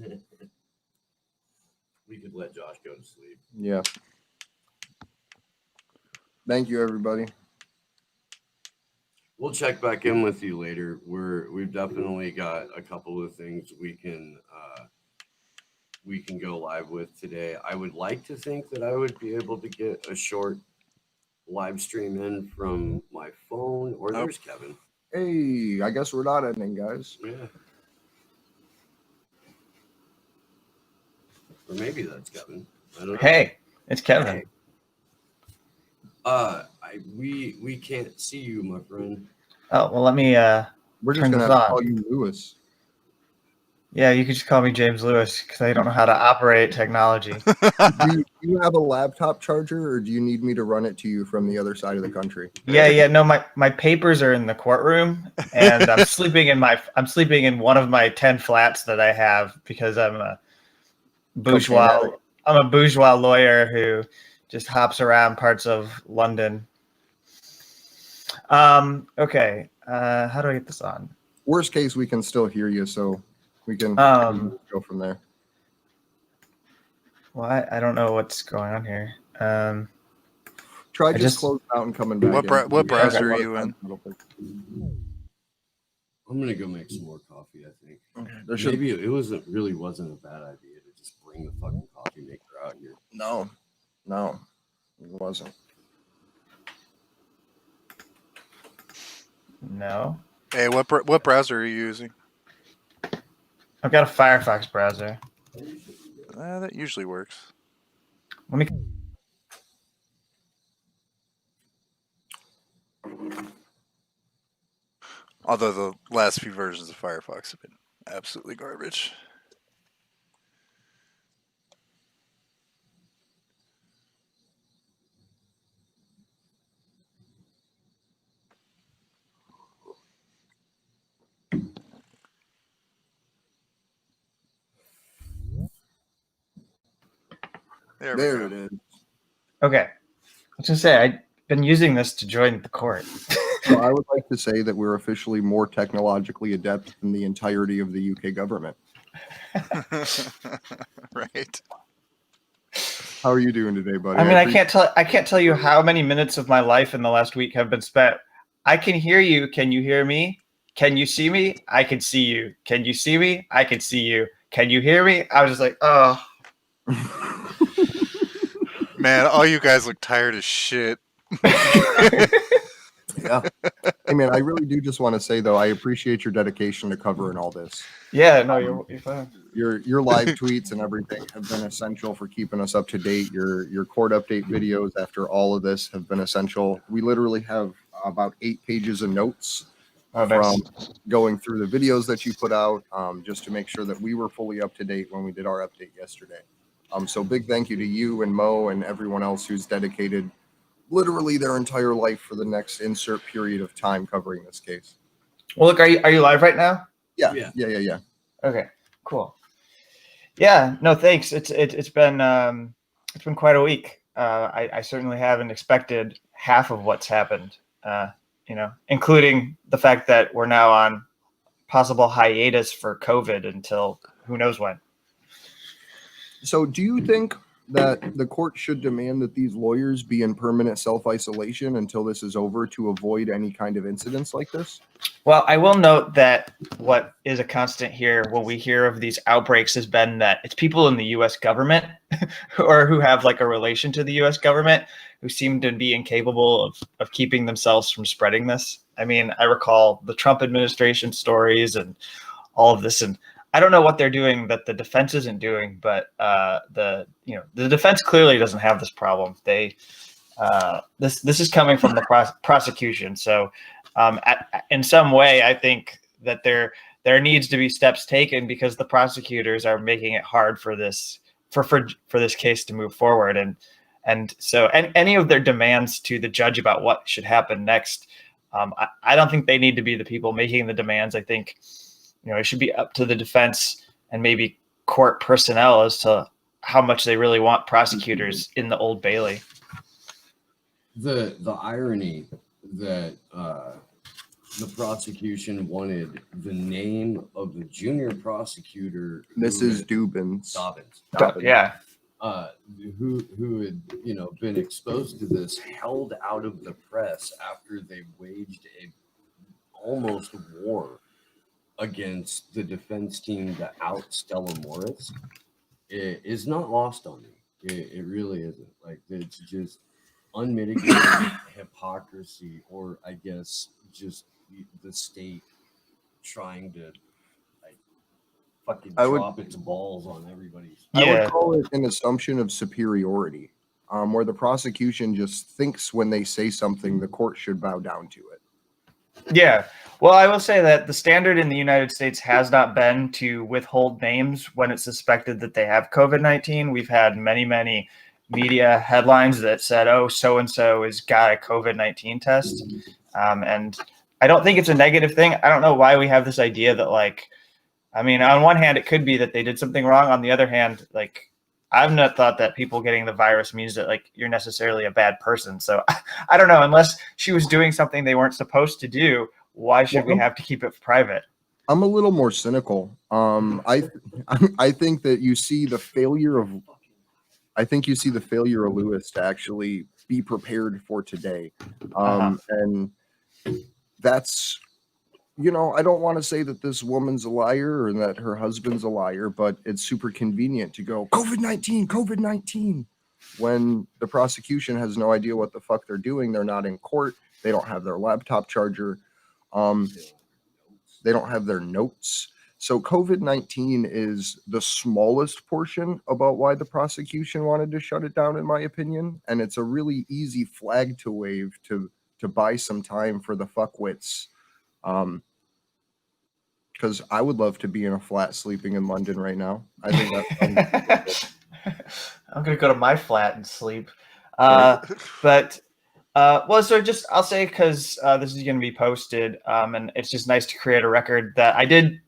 We could let Josh go to sleep. Yeah. Thank you, everybody. We'll check back in with you later. We've definitely got a couple of things we can go live with today. I would like to think that I would be able to get a short live stream in from my phone, or there's Kevin. Hey, I guess we're not ending, guys. Yeah. Or maybe that's Kevin. I don't know. Hey, it's Kevin. Hey. We can't see you, my friend. Oh, well, let me We're just turn gonna this have to on. call you Lewis. Yeah, you can just call me James Lewis because I don't know how to operate technology. Do you have a laptop charger, or do you need me to run it to you from the other side of the country? Yeah. No, my papers are in the courtroom, and I'm sleeping in one of my 10 flats that I have because I'm a bourgeois. I'm a bourgeois lawyer who just hops around parts of London. Okay. How do I get this on? Worst case, we can still hear you, so we can go from there. Well, I don't know what's going on here. Try just closing out and coming back. What browser are you in? I'm gonna go make some more coffee. I think Okay. maybe it wasn't a bad idea to just bring the fucking coffee maker out here. No, it wasn't. No. Hey, what browser are you using? I've got a Firefox browser. That usually works. Let me. Although the last few versions of Firefox have been absolutely garbage. There There we it go. is. Okay. I was gonna say I've been using this to join the court. So I would like to say that we're officially more technologically adept than the entirety of the UK government. Right. How are you doing today, buddy? I mean, I can't tell you how many minutes of my life in the last week have been spent. I can hear you. Can you hear me? Can you see me? I can see you. Can you see me? I can see you. Can you hear me? I was just like, oh. Man, all you guys look tired as shit. Yeah. Hey, man, I really do just want to say, though, I appreciate your dedication to covering all this. Yeah, no, you're fine. Your live tweets and everything have been essential for keeping us up to date. Your court update videos after all of this have been essential. We literally have about 8 pages of notes Oh, from nice. going through the videos that you put out, just to make sure that we were fully up to date when we did our update yesterday. So big thank you to you and Mo and everyone else who's dedicated literally their entire life for the next insert period of time covering this case. Well, look, are you live right now? Yeah. Yeah. Okay, cool. Yeah, no, thanks. It's been quite a week. I certainly haven't expected half of what's happened. Including the fact that we're now on possible hiatus for COVID until who knows when. So do you think that the court should demand that these lawyers be in permanent self-isolation until this is over to avoid any kind of incidents like this? Well, I will note that what is a constant here when we hear of these outbreaks has been that it's people in the U.S. government or who have like a relation to the U.S. government who seem to be incapable of keeping themselves from spreading this. I mean, I recall the Trump administration stories and all of this, and I don't know what they're doing that the defense isn't doing, but the defense clearly doesn't have this problem. This is coming from the prosecution. So in some way, I think that there needs to be steps taken because the prosecutors are making it hard for this case to move forward. And so any of their demands to the judge about what should happen next, I don't think they need to be the people making the demands. I think it should be up to the defense and maybe court personnel as to how much they really want prosecutors in the Old Bailey. The irony that the prosecution wanted the name of the junior prosecutor, Mrs. Dobbins. Yeah. Who had been exposed to this, held out of the press after they waged a almost war against the defense team to out Stella Morris. It is not lost on me. It really isn't. Like, it's just unmitigated hypocrisy, or I guess just the state trying to fucking drop its balls on everybody. I would call it an assumption of superiority, where the prosecution just thinks when they say something, the court should bow down to it. Yeah. Well, I will say that the standard in the United States has not been to withhold names when it's suspected that they have COVID-19. We've had many, many media headlines that said, oh, so-and-so has got a COVID-19 test. And I don't think it's a negative thing. I don't know why we have this idea that, on one hand, it could be that they did something wrong. On the other hand, I've not thought that people getting the virus means that you're necessarily a bad person. So I don't know, unless she was doing something they weren't supposed to do, why should we have to keep it private? I'm a little more cynical. I think that you see the failure of Lewis to actually be prepared for today. And that's, I don't want to say that this woman's a liar or that her husband's a liar, but it's super convenient to go COVID-19 when the prosecution has no idea what the fuck they're doing. They're not in court. They don't have their laptop charger. They don't have their notes. So COVID-19 is the smallest portion about why the prosecution wanted to shut it down, in my opinion. And it's a really easy flag to wave to buy some time for the fuckwits. Because I would love to be in a flat sleeping in London right now. I think that's I'm gonna go to my flat and sleep. Right. I'll say, because this is gonna be posted, and it's just nice to create a record that I did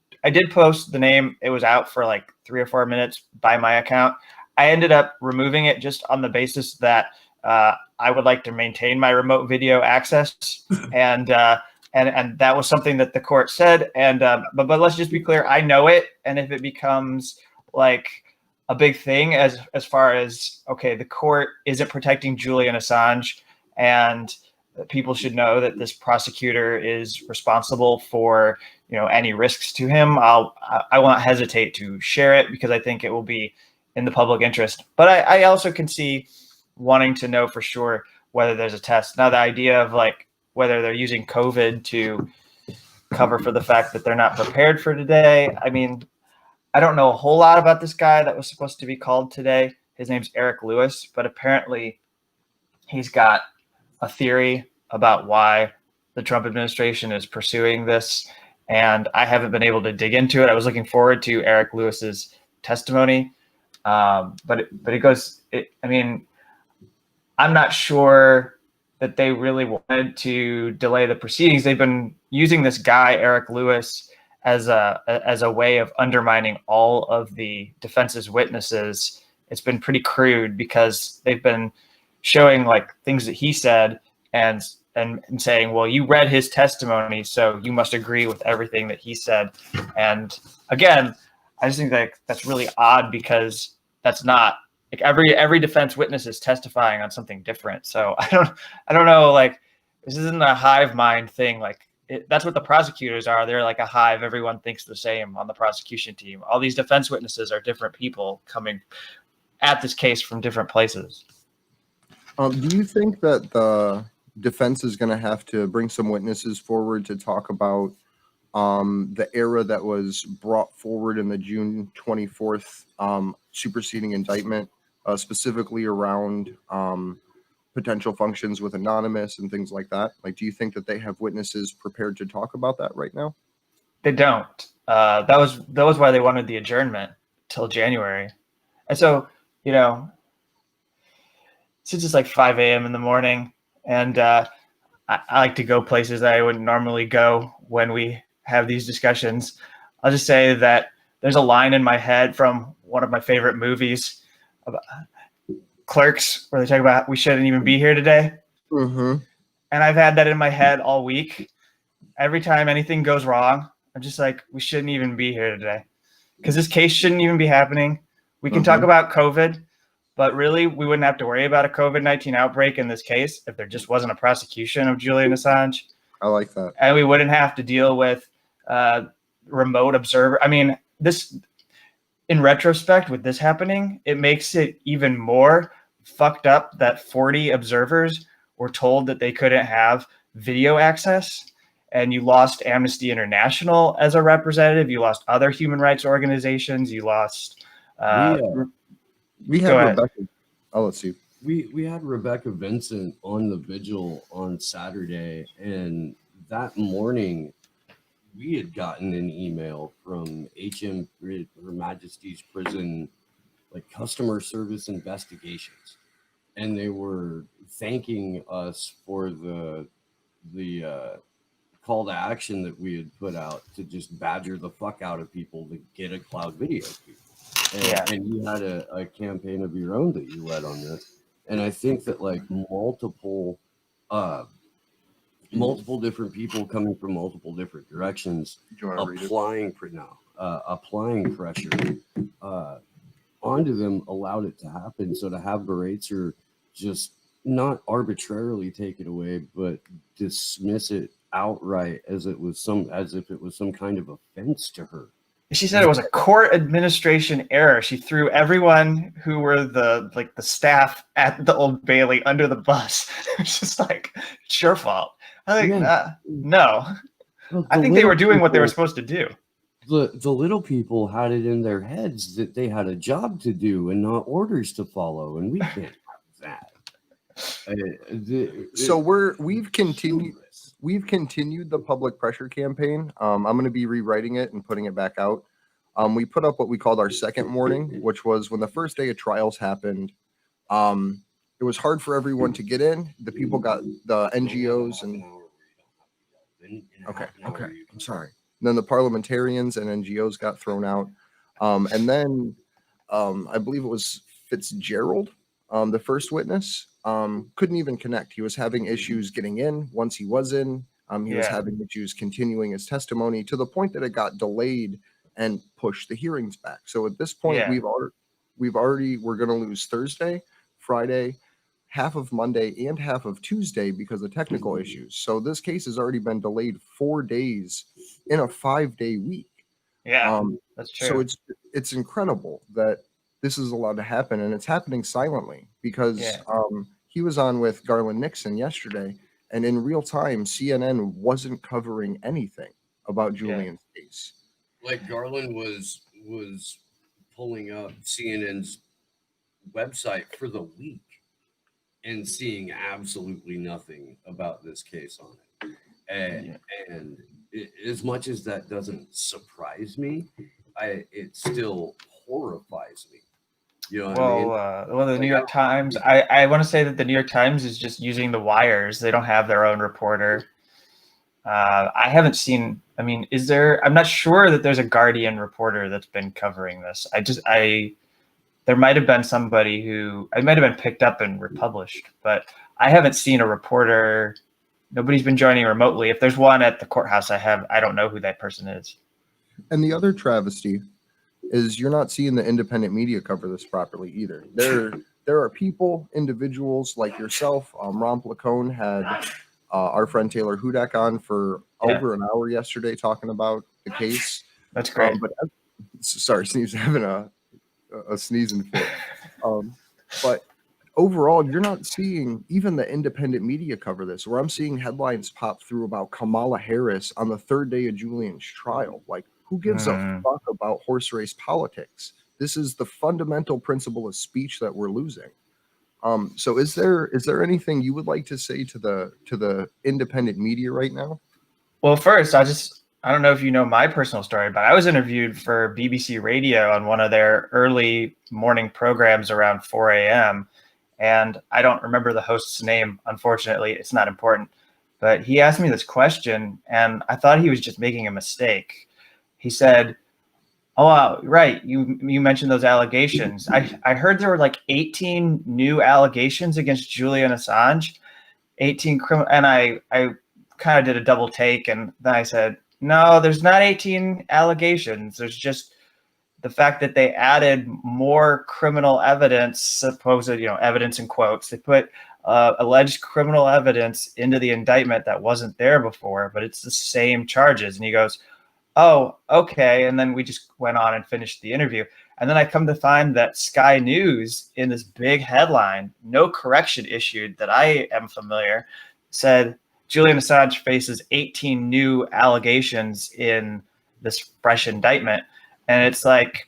post the name. It was out for 3 or 4 minutes by my account. I ended up removing it just on the basis that I would like to maintain my remote video access, and that was something that the court said. And but let's just be clear, I know it, and if it becomes like a big thing as far as, okay, the court isn't protecting Julian Assange, and people should know that this prosecutor is responsible for, you know, any risks to him, I won't hesitate to share it, because I think it will be in the public interest. But I also can see wanting to know for sure whether there's a test. Now, the idea of like whether they're using COVID to cover for the fact that they're not prepared for today. I mean, I don't know a whole lot about this guy that was supposed to be called today. His name's Eric Lewis, but apparently he's got a theory about why the Trump administration is pursuing this, and I haven't been able to dig into it. I was looking forward to Eric Lewis's testimony, but it goes. I mean, I'm not sure that they really wanted to delay the proceedings. They've been using this guy, Eric Lewis, as a way of undermining all of the defense's witnesses. It's been pretty crude because they've been showing like things that he said and saying, well, you read his testimony, so you must agree with everything that he said. And again, I just think that that's really odd, because that's not like every defense witness is testifying on something different. So I don't know, like, this isn't a hive mind thing. Like, that's what the prosecutors are. They're like a hive. Everyone thinks the same on the prosecution team. All these defense witnesses are different people coming at this case from different places. Do you think that the defense is going to have to bring some witnesses forward to talk about the error that was brought forward in the June 24th superseding indictment, specifically around potential functions with Anonymous and things like that? Like, do you think that they have witnesses prepared to talk about that right now? They don't. That was why they wanted the adjournment till January. And so, you know, since it's like 5 a.m. in the morning, and I like to go places that I wouldn't normally go when we have these discussions, I'll just say that there's a line in my head from one of my favorite movies, about Clerks, where they talk about we shouldn't even be here today. Mm-hmm. And I've had that in my head all week. Every time anything goes wrong, I'm just like, we shouldn't even be here today, because this case shouldn't even be happening. We can talk about COVID, but really we wouldn't have to worry about a COVID-19 outbreak in this case if there just wasn't a prosecution of Julian Assange. I like that. And we wouldn't have to deal with remote observer. I mean, this, in retrospect, with this happening, it makes it even more fucked up that 40 observers were told that they couldn't have video access, and you lost Amnesty International as a representative. You lost other human rights organizations. You lost. We had Rebecca. Oh, let's see. We had Rebecca Vincent on the vigil on Saturday, and that morning we had gotten an email from Her Majesty's Prison, like customer service investigations, and they were thanking us for the call to action that we had put out to just badger the fuck out of people to get a cloud video feed. And you had a campaign of your own that you led on this. And I think that like multiple different people coming from multiple different directions applying pressure onto them allowed it to happen. So to have Baratzer just not arbitrarily take it away, but dismiss it outright as if it was some kind of offense to her. She said it was a court administration error. She threw everyone who were the staff at the Old Bailey under the bus. It's just like, it's your fault. I think no. Well, I think they were doing what they were supposed to do. The little people had it in their heads that they had a job to do and not orders to follow, and we can't have that. So we've continued the public pressure campaign. I'm going to be rewriting it and putting it back out. We put up what we called our second warning, which was when the first day of trials happened. It was hard for everyone to get in. The people got the NGOs and okay. I'm sorry. And then the parliamentarians and NGOs got thrown out. And then I believe it was Fitzgerald, the first witness, couldn't even connect. He was having issues getting in. Once he was in, he was Yeah. having issues continuing his testimony to the point that it got delayed and pushed the hearings back. So at this point, Yeah. we're going to lose Thursday, Friday, half of Monday, and half of Tuesday because of technical issues. So this case has already been delayed 4 days in a 5-day week. Yeah, that's true. So it's incredible that this is allowed to happen, and it's happening silently because he was on with Garland Nixon yesterday, and in real time, CNN wasn't covering anything about Julian's case. Like Garland was pulling up CNN's website for the week and seeing absolutely nothing about this case on it. And as much as that doesn't surprise me, it still horrifies me. You know what I mean? Well, the New York Times, I want to say that the New York Times is just using the wires. They don't have their own reporter. I haven't seen, I mean, I'm not sure that there's a Guardian reporter that's been covering this. There might have been somebody it might have been picked up and republished, but I haven't seen a reporter. Nobody's been joining remotely. If there's one at the courthouse, I don't know who that person is. And the other travesty is you're not seeing the independent media cover this properly either. There are people, individuals like yourself. Ron Placone had our friend Taylor Hudak on for over an hour yesterday talking about the case. That's great. Sorry, Snee's having a sneezing fit. But overall, you're not seeing even the independent media cover this, where I'm seeing headlines pop through about Kamala Harris on the third day of Julian's trial. Like, who gives a fuck about horse race politics? This is the fundamental principle of speech that we're losing. So is there anything you would like to say to the independent media right now? Well, first, I don't know if you know my personal story, but I was interviewed for BBC Radio on one of their early morning programs around 4 a.m. And I don't remember the host's name. Unfortunately, it's not important. But he asked me this question, and I thought he was just making a mistake. He said, "Oh, right. You mentioned those allegations. I heard there were like 18 new allegations against Julian Assange, 18 criminal." And I kind of did a double take, and then I said, "No, there's not 18 allegations. There's just the fact that they added more criminal evidence, supposed, evidence in quotes. They put alleged criminal evidence into the indictment that wasn't there before, but it's the same charges." And he goes, "Oh, okay." And then we just went on and finished the interview. And then I come to find that Sky News, in this big headline, no correction issued that I am familiar, said Julian Assange faces 18 new allegations in this fresh indictment. And it's like,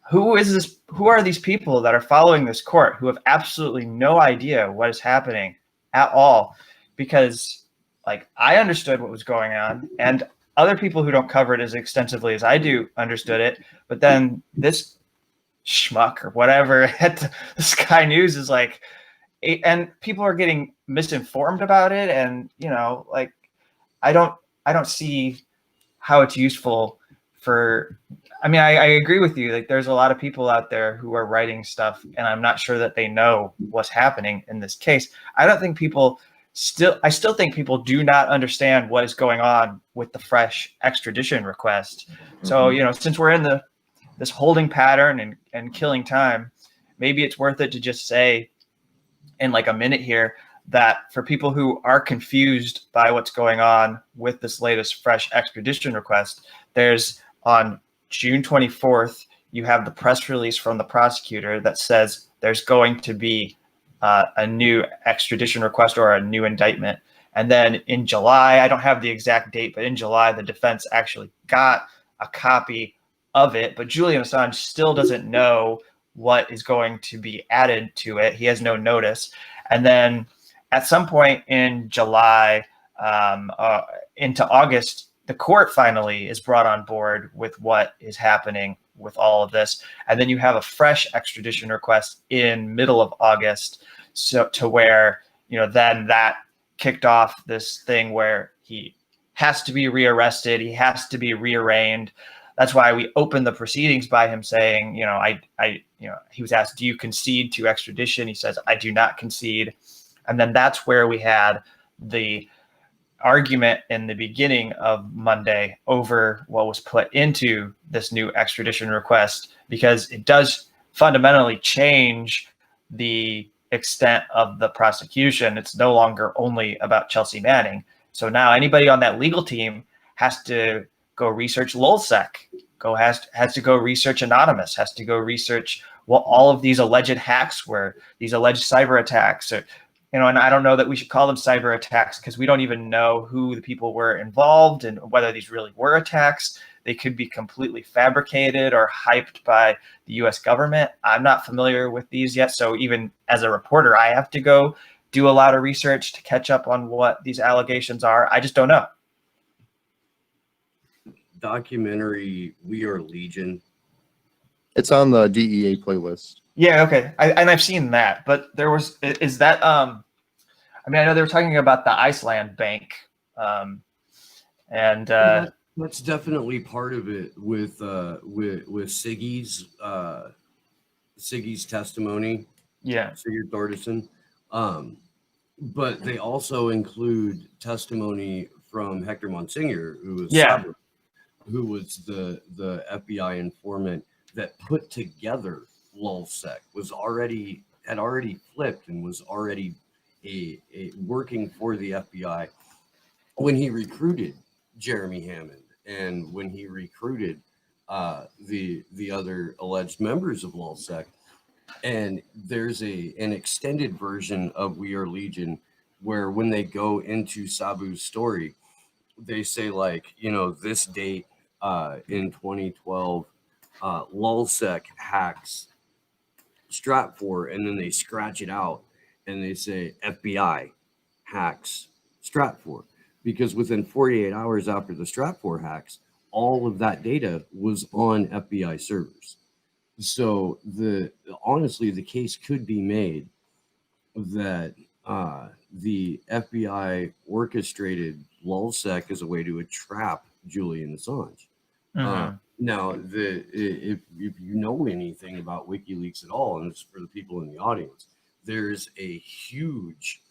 who is this? Who are these people that are following this court who have absolutely no idea what is happening at all? Because like, I understood what was going on, and other people who don't cover it as extensively as I do understood it. But then this schmuck or whatever at the Sky News is like, and people are getting misinformed about it. And, like, I don't see how it's useful for, I mean, I agree with you. Like, there's a lot of people out there who are writing stuff, and I'm not sure that they know what's happening in this case. I still think people do not understand what is going on with the fresh extradition request. So, since we're in this holding pattern and killing time, maybe it's worth it to just say in like a minute here that for people who are confused by what's going on with this latest fresh extradition request, there's on June 24th, you have the press release from the prosecutor that says there's going to be a new extradition request or a new indictment. And then in July, I don't have the exact date, but in July, the defense actually got a copy of it. But Julian Assange still doesn't know what is going to be added to it. He has no notice. And then at some point in July into August, the court finally is brought on board with what is happening with all of this. And then you have a fresh extradition request in middle of August, so to where, then that kicked off this thing where he has to be rearrested. He has to be rearraigned. That's why we opened the proceedings by him saying, he was asked, do you concede to extradition? He says, I do not concede. And then that's where we had the argument in the beginning of Monday over what was put into this new extradition request, because it does fundamentally change the extent of the prosecution. It's no longer only about Chelsea Manning. So now anybody on that legal team has to go research LulzSec, has to go research Anonymous, has to go research what all of these alleged hacks were, these alleged cyber attacks. Or, and I don't know that we should call them cyber attacks because we don't even know who the people were involved and whether these really were attacks. They could be completely fabricated or hyped by the US government. I'm not familiar with these yet. So even as a reporter, I have to go do a lot of research to catch up on what these allegations are. I just don't know. Documentary We Are Legion. It's on the DEA playlist. Yeah, okay. And I've seen that, but is that, I know they were talking about the Iceland bank. That's definitely part of it with Siggy's testimony. Yeah. Sigurd Thordarson. But they also include testimony from Hector Monsignor, who was the FBI informant that put together LulzSec, had already flipped and was already a working for the FBI when he recruited Jeremy Hammond and when he recruited the other alleged members of LulzSec. And there's an extended version of We Are Legion where when they go into Sabu's story, they say this date in 2012, LulzSec hacks Stratfor, and then they scratch it out and they say FBI hacks Stratfor, because within 48 hours after the Stratfor hacks, all of that data was on FBI servers. So honestly, the case could be made that the FBI orchestrated LulzSec as a way to trap Julian Assange. Mm-hmm. Now, if you know anything about WikiLeaks at all, and it's for the people in the audience, there's a huge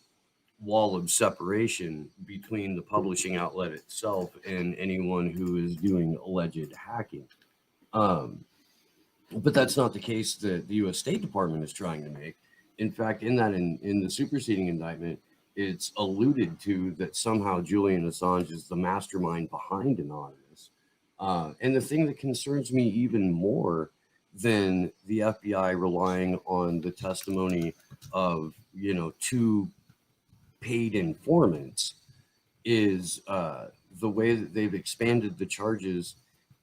wall of separation between the publishing outlet itself and anyone who is doing alleged hacking. But that's not the case that the U.S. State Department is trying to make. In fact, in the superseding indictment, it's alluded to that somehow Julian Assange is the mastermind behind Anonymous. And the thing that concerns me even more than the FBI relying on the testimony of, two paid informants is the way that they've expanded the charges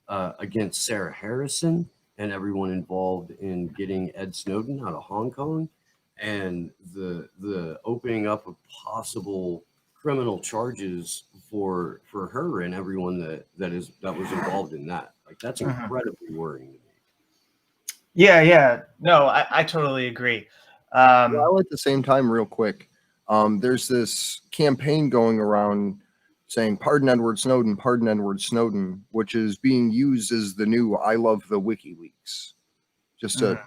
against Sarah Harrison and everyone involved in getting Ed Snowden out of Hong Kong, and the opening up of possible criminal charges for her and everyone that was involved in that. That's incredibly worrying to me. Yeah. No, I totally agree. Well, at the same time, real quick, there's this campaign going around saying pardon Edward Snowden, which is being used as the new I love the WikiLeaks. Just to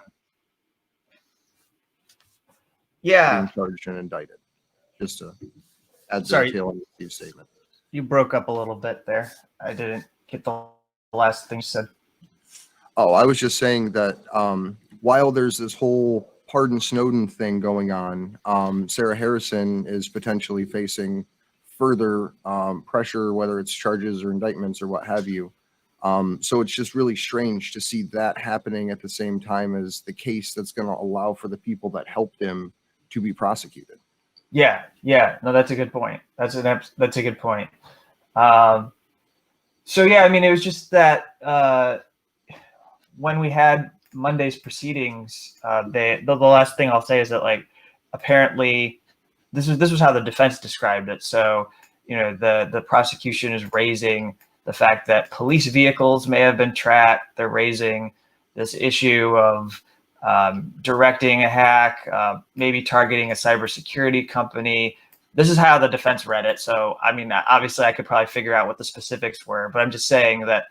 being charged and indicted. Just to add the detail on your statement. You broke up a little bit there. I didn't get the last thing you said. Oh, I was just saying that while there's this whole pardon Snowden thing going on, Sarah Harrison is potentially facing further pressure, whether it's charges or indictments or what have you. So it's just really strange to see that happening at the same time as the case that's going to allow for the people that helped him to be prosecuted. Yeah. No, that's a good point. That's a good point. It was just that when we had Monday's proceedings, the last thing I'll say is that apparently this was how the defense described it. So, the prosecution is raising the fact that police vehicles may have been tracked. They're raising this issue of directing a hack, maybe targeting a cybersecurity company. This is how the defense read it. So, obviously I could probably figure out what the specifics were, but I'm just saying that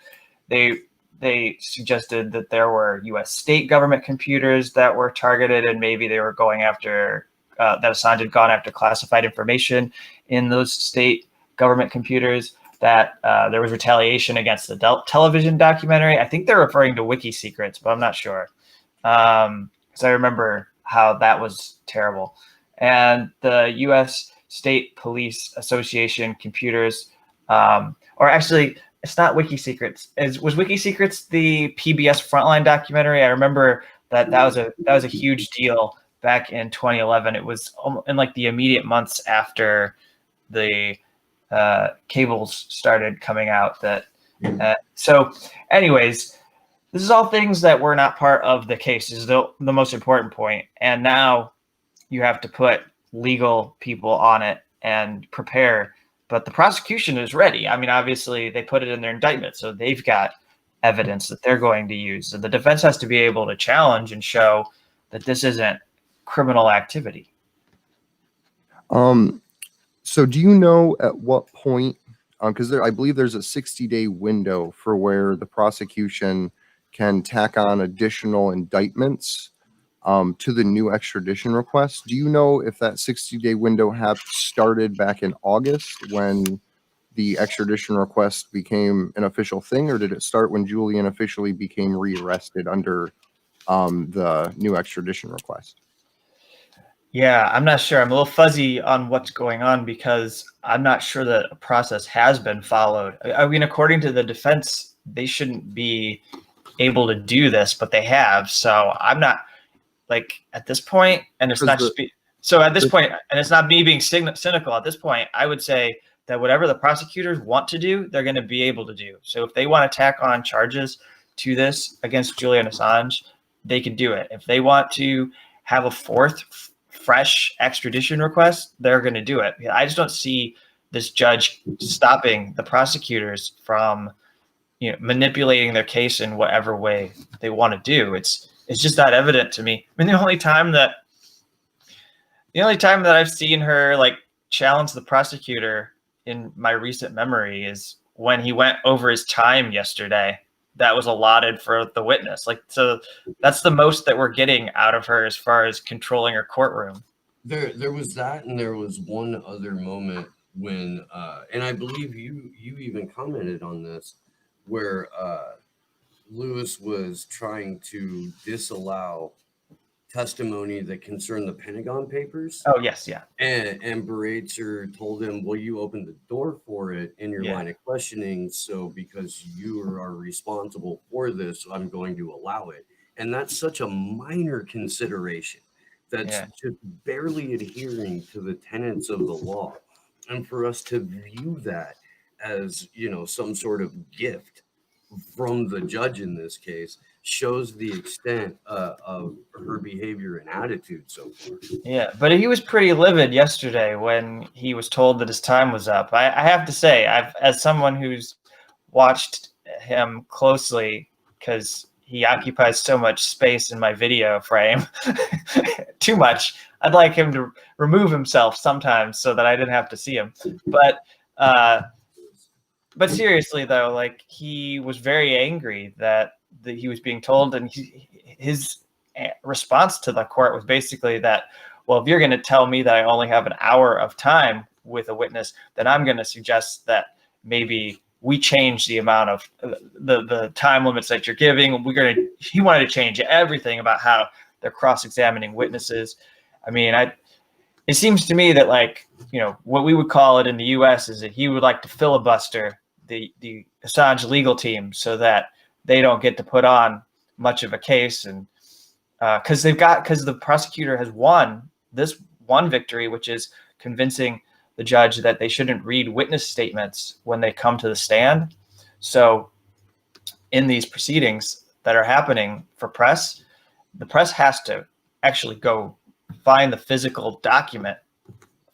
they they suggested that there were U.S. state government computers that were targeted, and maybe they were going after that Assange had gone after classified information in those state government computers. That there was retaliation against the television documentary. I think they're referring to Wiki Secrets, but I'm not sure. Because I remember how that was terrible. And the U.S. State Police Association computers, or actually, it's not Wiki Secrets. Was Wiki Secrets the PBS Frontline documentary? I remember that was a huge deal back in 2011. It was in like the immediate months after the cables started coming out. So, anyways, this is all things that were not part of the case. This is the most important point. And now you have to put legal people on it and prepare. But the prosecution is ready. I mean, obviously, they put it in their indictment, so they've got evidence that they're going to use. So the defense has to be able to challenge and show that this isn't criminal activity. So do you know at what point, because I believe there's a 60-day window for where the prosecution can tack on additional indictments to the new extradition request. Do you know if that 60-day window started back in August when the extradition request became an official thing, or did it start when Julian officially became rearrested under the new extradition request? Yeah, I'm not sure. I'm a little fuzzy on what's going on because I'm not sure that a process has been followed. I mean, according to the defense, they shouldn't be able to do this, but they have. So I'm not like at this point, and it's not just so at this point, and it's not me being cynical. At this point, I would say that whatever the prosecutors want to do, they're going to be able to do. So if they want to tack on charges to this against Julian Assange, they can do it. If they want to have a fourth fresh extradition request, they're going to do it. I just don't see this judge stopping the prosecutors from, manipulating their case in whatever way they want to do. It's just not evident to me. I mean, the only time that I've seen her like challenge the prosecutor in my recent memory is when he went over his time yesterday that was allotted for the witness. Like, so that's the most that we're getting out of her as far as controlling her courtroom. There was that, and there was one other moment when, and I believe you even commented on this, where Lewis was trying to disallow testimony that concerned the Pentagon Papers. Oh, yes, yeah. And Baratzer told him, well, you opened the door for it in your line of questioning, so because you are responsible for this, I'm going to allow it. And that's such a minor consideration that's just barely adhering to the tenets of the law. And for us to view that as, some sort of gift from the judge in this case shows the extent of her behavior and attitude so far. Yeah, but he was pretty livid yesterday when he was told that his time was up. I have to say, as someone who's watched him closely, because he occupies so much space in my video frame, too much. I'd like him to remove himself sometimes so that I didn't have to see him. But seriously, though, like, he was very angry that he was being told, and his response to the court was basically that, well, if you're going to tell me that I only have an hour of time with a witness, then I'm going to suggest that maybe we change the amount of the time limits that you're giving. He wanted to change everything about how they're cross-examining witnesses. I mean, it seems to me that, like, what we would call it in the U.S. is that he would like to filibuster the Assange legal team so that they don't get to put on much of a case, and because the prosecutor has won this one victory, which is convincing the judge that they shouldn't read witness statements when they come to the stand. So in these proceedings that are happening for press, the press has to actually go find the physical document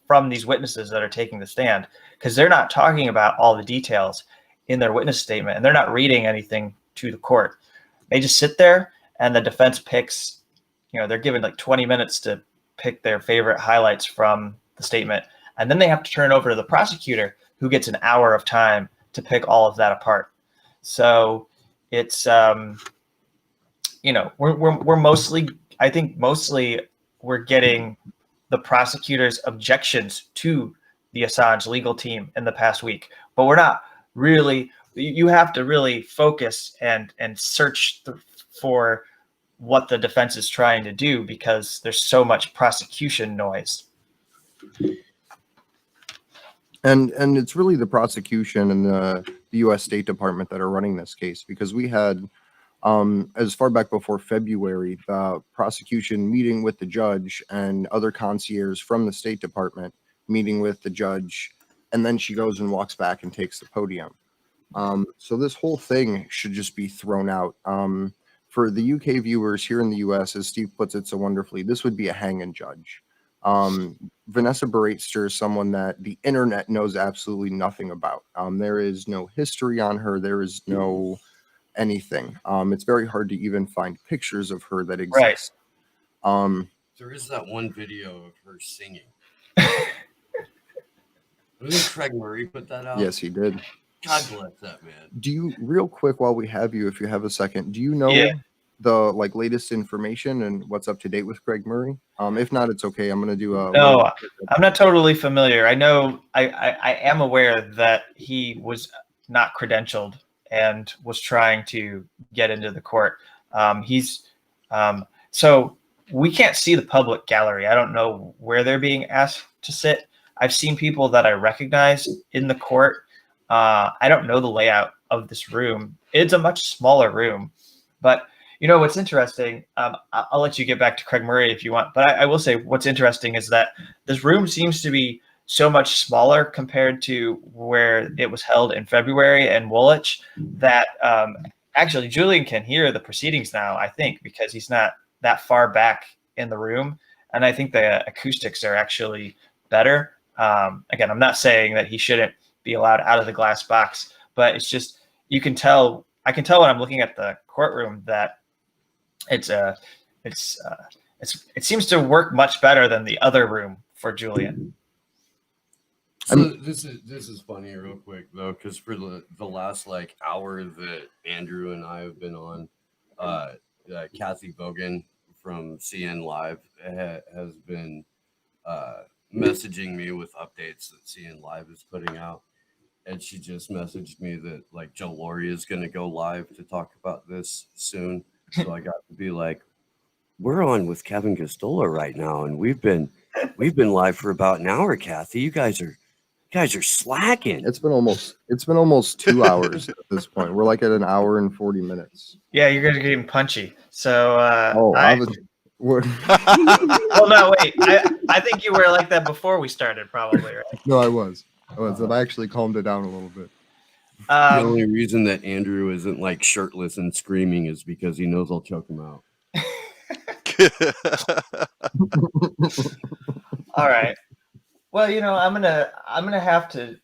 from these witnesses that are taking the stand, because they're not talking about all the details in their witness statement, and they're not reading anything to the court. They just sit there, and the defense picks, they're given like 20 minutes to pick their favorite highlights from the statement, and then they have to turn it over to the prosecutor, who gets an hour of time to pick all of that apart. So it's we're mostly, I think mostly we're getting the prosecutors' objections to the Assange legal team in the past week, but we're not really. You have to really focus and search for what the defense is trying to do, because there's so much prosecution noise. And it's really the prosecution and the U.S. State Department that are running this case, because we had, as far back before February, the prosecution meeting with the judge and other concierges from the State Department meeting with the judge, and then she goes and walks back and takes the podium. So this whole thing should just be thrown out. For the UK viewers here in the US, as Steve puts it so wonderfully, this would be a hanging judge. Vanessa Baraitster is someone that the internet knows absolutely nothing about. There is no history on her. There is no anything. It's very hard to even find pictures of her that exist. Right. There is that one video of her singing. Didn't Craig Murray put that out? Yes, he did. God bless that man. Do you, real quick, while we have you, if you have a second, do you know the latest information and what's up to date with Craig Murray? If not, it's okay. I'm gonna do a. No, I'm not totally familiar. I know I am aware that he was not credentialed and was trying to get into the court. So we can't see the public gallery. I don't know where they're being asked to sit. I've seen people that I recognize in the court. I don't know the layout of this room. It's a much smaller room, but what's interesting, I'll let you get back to Craig Murray if you want, but I will say what's interesting is that this room seems to be so much smaller compared to where it was held in February and Woolwich, that actually Julian can hear the proceedings now, I think, because he's not that far back in the room. And I think the acoustics are actually better. Again, I'm not saying that he shouldn't be allowed out of the glass box, but it's just, I can tell when I'm looking at the courtroom that it seems to work much better than the other room for Julian. So this is funny real quick though, because for the last hour that Andrew and I have been on, Kathy Bogan from CN Live has been messaging me with updates that CN Live is putting out. And she just messaged me that Joe Laurie is going to go live to talk about this soon. So I got to be like, we're on with Kevin Gostola right now, and we've been live for about an hour. Kathy, you guys are slacking. It's been almost 2 hours at this point. We're at an hour and 40 minutes. Yeah, you guys are getting punchy. So well, no, wait. I think you were like that before we started, probably, right? No, I was. I've actually calmed it down a little bit. The only reason that Andrew isn't shirtless and screaming is because he knows I'll choke him out. All right. Well, I'm gonna have to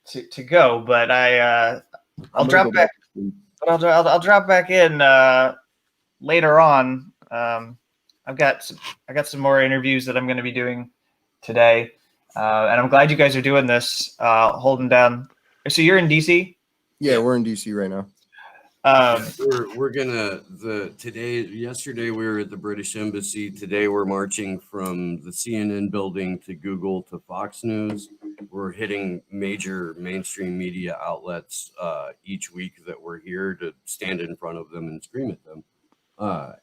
go, but I'll drop back. But I'll drop back in later on. I've got some more interviews that I'm going to be doing today, and I'm glad you guys are doing this, holding down. So you're in DC? Yeah, we're in DC right now. We're gonna yesterday we were at the British Embassy. Today we're marching from the CNN building to Google to Fox News. We're hitting major mainstream media outlets each week that we're here to stand in front of them and scream at them.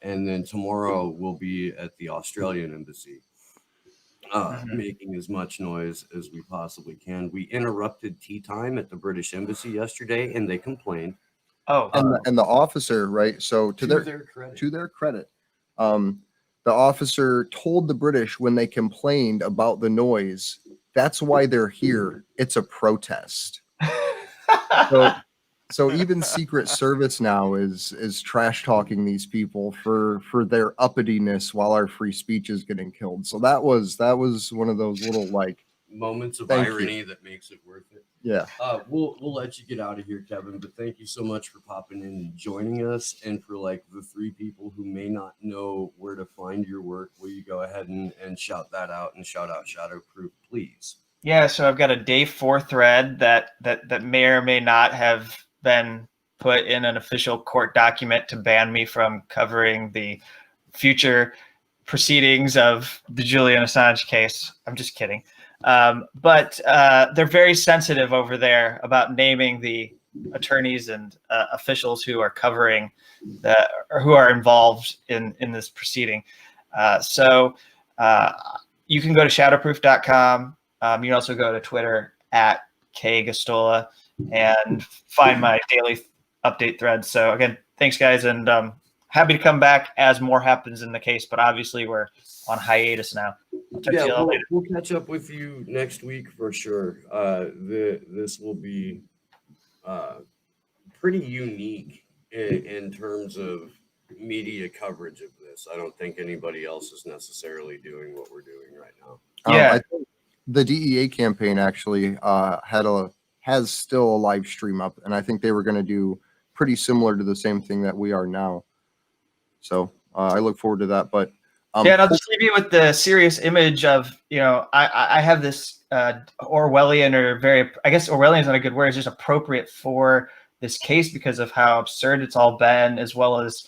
And then tomorrow we'll be at the Australian Embassy, making as much noise as we possibly can. We interrupted tea time at the British Embassy yesterday, and they complained. Oh, and the officer, right? So to their credit, the officer told the British when they complained about the noise, that's why they're here. It's a protest. So even Secret Service now is trash talking these people for their uppityness while our free speech is getting killed. So that was one of those little moments of irony that makes it worth it. Yeah. We'll let you get out of here, Kevin, but thank you so much for popping in and joining us. And for the three people who may not know where to find your work, will you go ahead and shout that out and shout out Shadowproof, please? Yeah, so I've got a day 4 thread that may or may not have been put in an official court document to ban me from covering the future proceedings of the Julian Assange case. I'm just kidding. But they're very sensitive over there about naming the attorneys and officials who are covering or who are involved in this proceeding. So you can go to shadowproof.com. You can also go to Twitter at @KGastola and find my daily update threads. So again, thanks guys, and happy to come back as more happens in the case, but obviously we're on hiatus now. I'll talk to you all later. We'll catch up with you next week for sure. This will be pretty unique in terms of media coverage of this. I don't think anybody else is necessarily doing what we're doing right now. Yeah. I think the DEA campaign actually has still a live stream up, and I think they were going to do pretty similar to the same thing that we are now. So I look forward to that. But yeah, and I'll just leave you with the serious image of, I have this Orwellian, or I guess Orwellian is not a good word, it's just appropriate for this case because of how absurd it's all been, as well as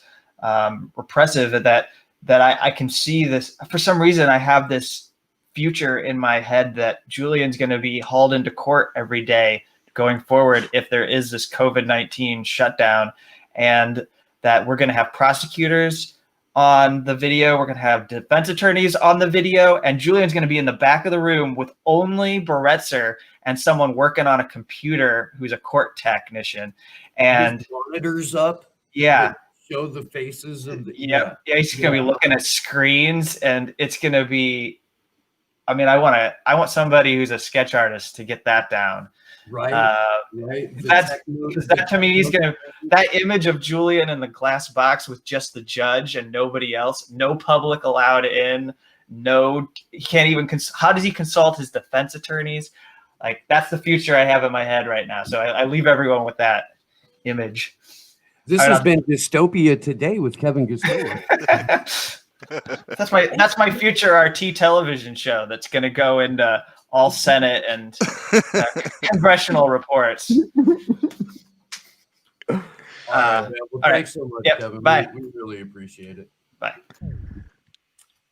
repressive, that I can see this. For some reason, I have this future in my head that Julian's going to be hauled into court every day going forward if there is this COVID-19 shutdown, and that we're going to have prosecutors on the video, we're going to have defense attorneys on the video, and Julian's going to be in the back of the room with only Beretzer and someone working on a computer who's a court technician. And his monitors up. Yeah. Show the faces of the yeah, he's going to be looking at screens, and it's going to be, I mean, I want somebody who's a sketch artist to get that down. Right. Right. That to me, that image of Julian in the glass box with just the judge and nobody else, no public allowed in, he can't even, how does he consult his defense attorneys? Like, that's the future I have in my head right now. So I leave everyone with that image. This has been Dystopia Today with Kevin Gastola. That's my future RT television show that's going to go into all Senate and congressional reports. Thanks so much, Kevin. Bye. We really appreciate it. Bye.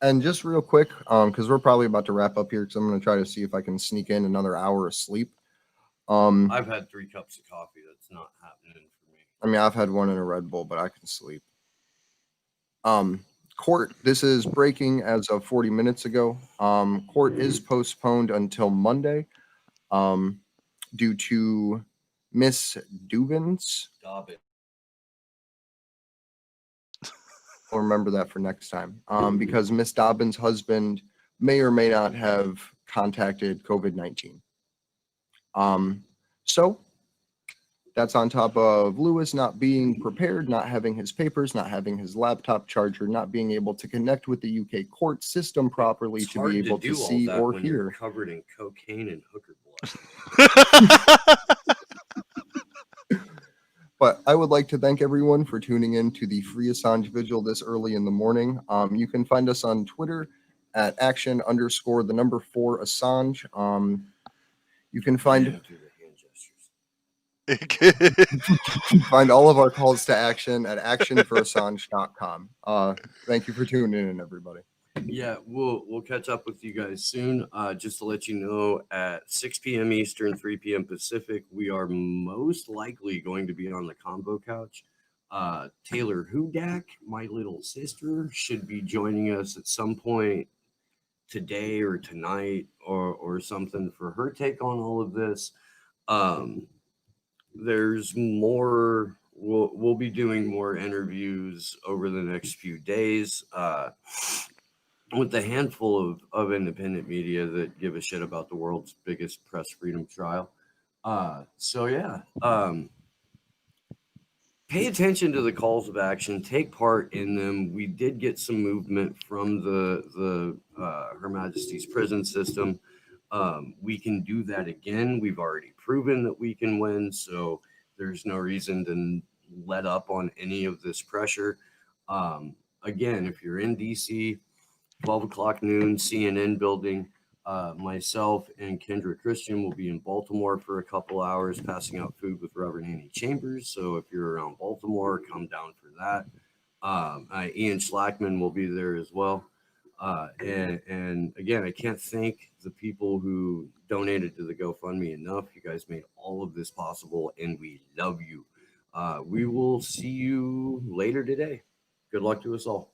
And just real quick, because we're probably about to wrap up here, because I'm going to try to see if I can sneak in another hour of sleep. I've had 3 cups of coffee. That's not happening for me. I mean, I've had one in a Red Bull, but I can sleep. Court, this is breaking as of 40 minutes ago. Court is postponed until Monday due to Miss Dobbins. I'll remember that for next time, because Miss Dobbins' husband may or may not have contacted COVID-19. So that's on top of Lewis not being prepared, not having his papers, not having his laptop charger, not being able to connect with the UK court system properly to be able to see or hear. Covered in cocaine and hooker blood. But I would like to thank everyone for tuning in to the Free Assange Vigil this early in the morning. You can find us on Twitter at @action_4 Assange. You can find find all of our calls to action at actionforassange.com. Thank you for tuning in, everybody. Yeah, we'll catch up with you guys soon. Just to let you know, at 6 p.m. Eastern, 3 p.m. Pacific, we are most likely going to be on the combo couch. Taylor Hudak, my little sister, should be joining us at some point today or tonight or something for her take on all of this. There's more. We'll be doing more interviews over the next few days with a handful of independent media that give a shit about the world's biggest press freedom trial. So yeah, pay attention to the calls of action. Take part in them. We did get some movement from the Her Majesty's prison system. We can do that again. We've already proven that we can win, so there's no reason to let up on any of this pressure. Again, if you're in DC, 12 o'clock noon, CNN building, Myself and Kendra Christian will be in Baltimore for a couple hours passing out food with Reverend Annie Chambers. So if you're around Baltimore, come down for that. Ian Schlackman will be there as well. And again, I can't thank the people who donated to the GoFundMe enough. You guys made all of this possible, and we love you. We will see you later today. Good luck to us all.